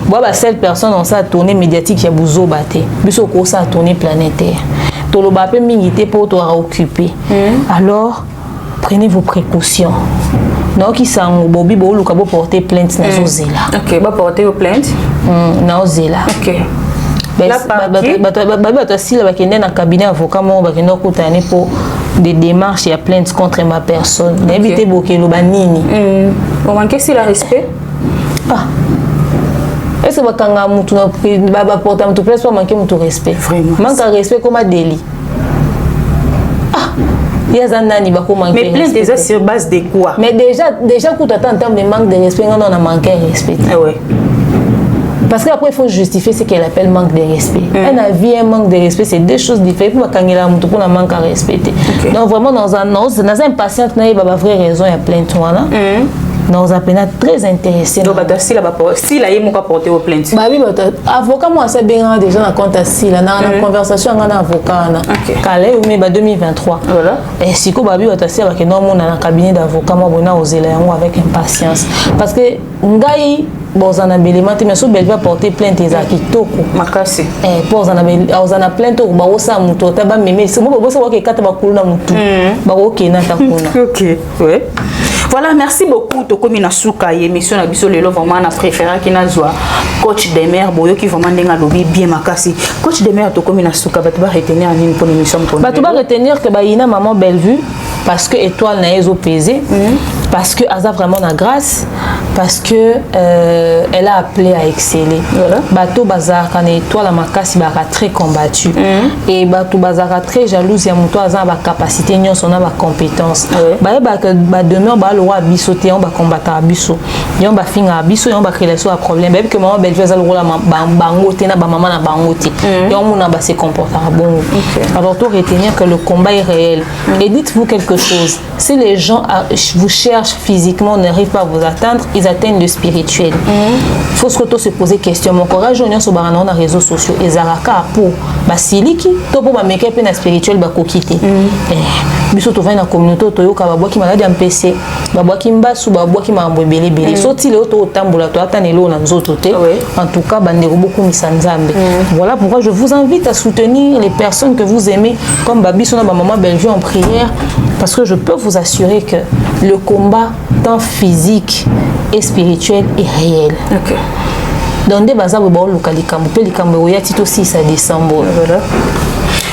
bon bah cette personne on ça tourner médiatique ya buzo baté biso ko ça tourner planétaire tout le bapé mingité pour toi occuper alors prenez vos précautions non qui sang bobi bo luka bo porter plainte na zozela OK ba porter plainte na zozela OK si la bakende na cabinet avocat mo bakende kutane pour des démarches et plaintes contre ma personne n'évitez bokelo banini on manque si la respect est-ce que bakanga mutu na ba porta mutu place pas manquer mutu respect vraiment manque respect comme un délit yazanani bako manquer mais plainte déjà sur base de quoi mais déjà coup t'attends en termes de manque de respect on a manqué respect ouais. Parce qu'après, il faut justifier ce qu'elle appelle manque de respect. Un avis, un manque de respect, c'est deux choses différentes. Quand il a un manque à respecter. Donc, vraiment, dans un patient, il y a une vraie raison, il y a plein de temps. Nous appelons très intéressés. Donc, si la y a porté aux plaintes. Bah oui, avocat, moi, c'est bien déjà dans compte assis là, dans la conversation avec un avocat. Calais ou mais 2023. Voilà. Et si quoi, bah oui, assis avec un homme dans le cabinet d'avocat, moi, on a osé avec impatience. Parce que ngai bon on a belément mais so belle va porter plainte des akitoko makasi pour on a plainte ba osa muto ta ba meme c'est moi bosa ke kata ba kuluna mutu ba oké na ta kuna OK ouais. Voilà, merci beaucoup. Tokomi na suka émission na biso lelo vraiment na préféré ki na zwa coach des mères boyo qui vraiment ndenga lobi bien makasi. Coach des mères tokomi na suka ba retenir en une pour émission pour. Ba tu va retenir que ba ina maman Bellevue parce que étoile na ezo pesé parce que Aza vraiment na grâce parce que elle a appelé à exceller. Voilà. Bato bazaka na étoile la makasi ba très combattu et bato bazaka très jalouse ya muto Aza ba capacité nyonso na ba compétence. Ba demeure ba le roi biso te on ba combattre biso. Yon ba finga biso yon ba créer so problème même que maman Bellevue za le rôle bango te na ba maman na bango te. Yon mona ba se comporter bon. Alors tout retenir que le combat est réel. Et dites-vous quelque chose, si les gens vous cherchent physiquement, n'arrivent pas à vous atteindre, ils atteignent le spirituel. Il faut se poser question. Mon courage, on est sur les réseaux sociaux. Et Zaraka pour Basiliki, to pour ma make-up spirituel, ba kokite. biso to va na communauté to yoka ba boki maladi MPC ba boki mbasu ba boki mambo belé soti le to tambola to atanelo na nzoto te en tout cas bandeko beaucoup misanzambe. Voilà pourquoi je vous invite à soutenir les personnes que vous aimez comme Babiso na ba maman Bellevue en prière, parce que je peux vous assurer que le combat tant physique et spirituel est réel. OK. Donc des bazar bo luka likambo pe likambo ya tito 6 à décembre. Voilà.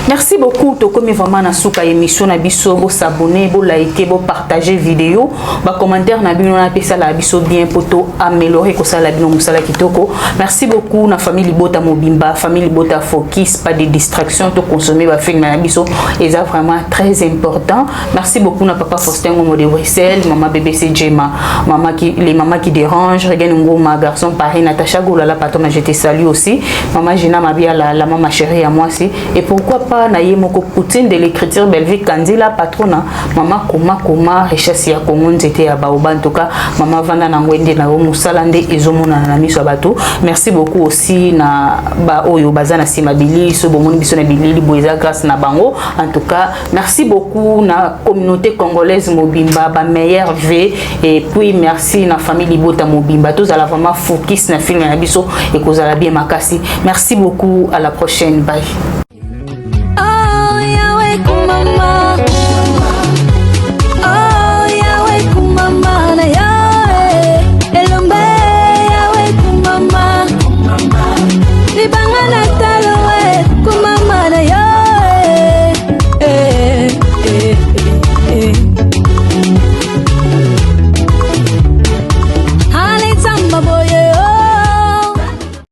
Merci beaucoup. Tokomi vraiment na suka émission na biso, bo s'abonner, bo liker, bo partager vidéo, ba commentaire na bino na pesa la biso bien poto améliorer ko sala bino musala kitoko. Merci beaucoup na famille Bota Mobimba, famille Bota Focus, pas de distraction, to consommer ba film na biso, et ça vraiment très important. Merci beaucoup na papa Faustin Ngomo de Bruxelles, maman BBC Gemma, maman qui les mamans qui dérangent, regarde Ngoma garçon Paris Natacha Goulala patron, je te salue aussi. Maman Gina Mabia la maman chérie à moi aussi, et pourquoi pas na yemoko Poutine de l'écriture Belgique Kandila patrona maman koma richesse ya Congo nzete ya baoba en tout cas maman vanda na ngwende na musalande ezomona na miso bato. Merci beaucoup aussi na ba oyo bazana simabili so bomoni biso na bilili boeza grâce na bango. En tout cas merci beaucoup na communauté congolaise Mobimba ba meilleur V, et puis merci na famille Bota Mobimba tous à la vraiment focus na film na biso et kozala bien makasi. Merci beaucoup, à la prochaine, bye. Mama, oh Yahweh, Mama,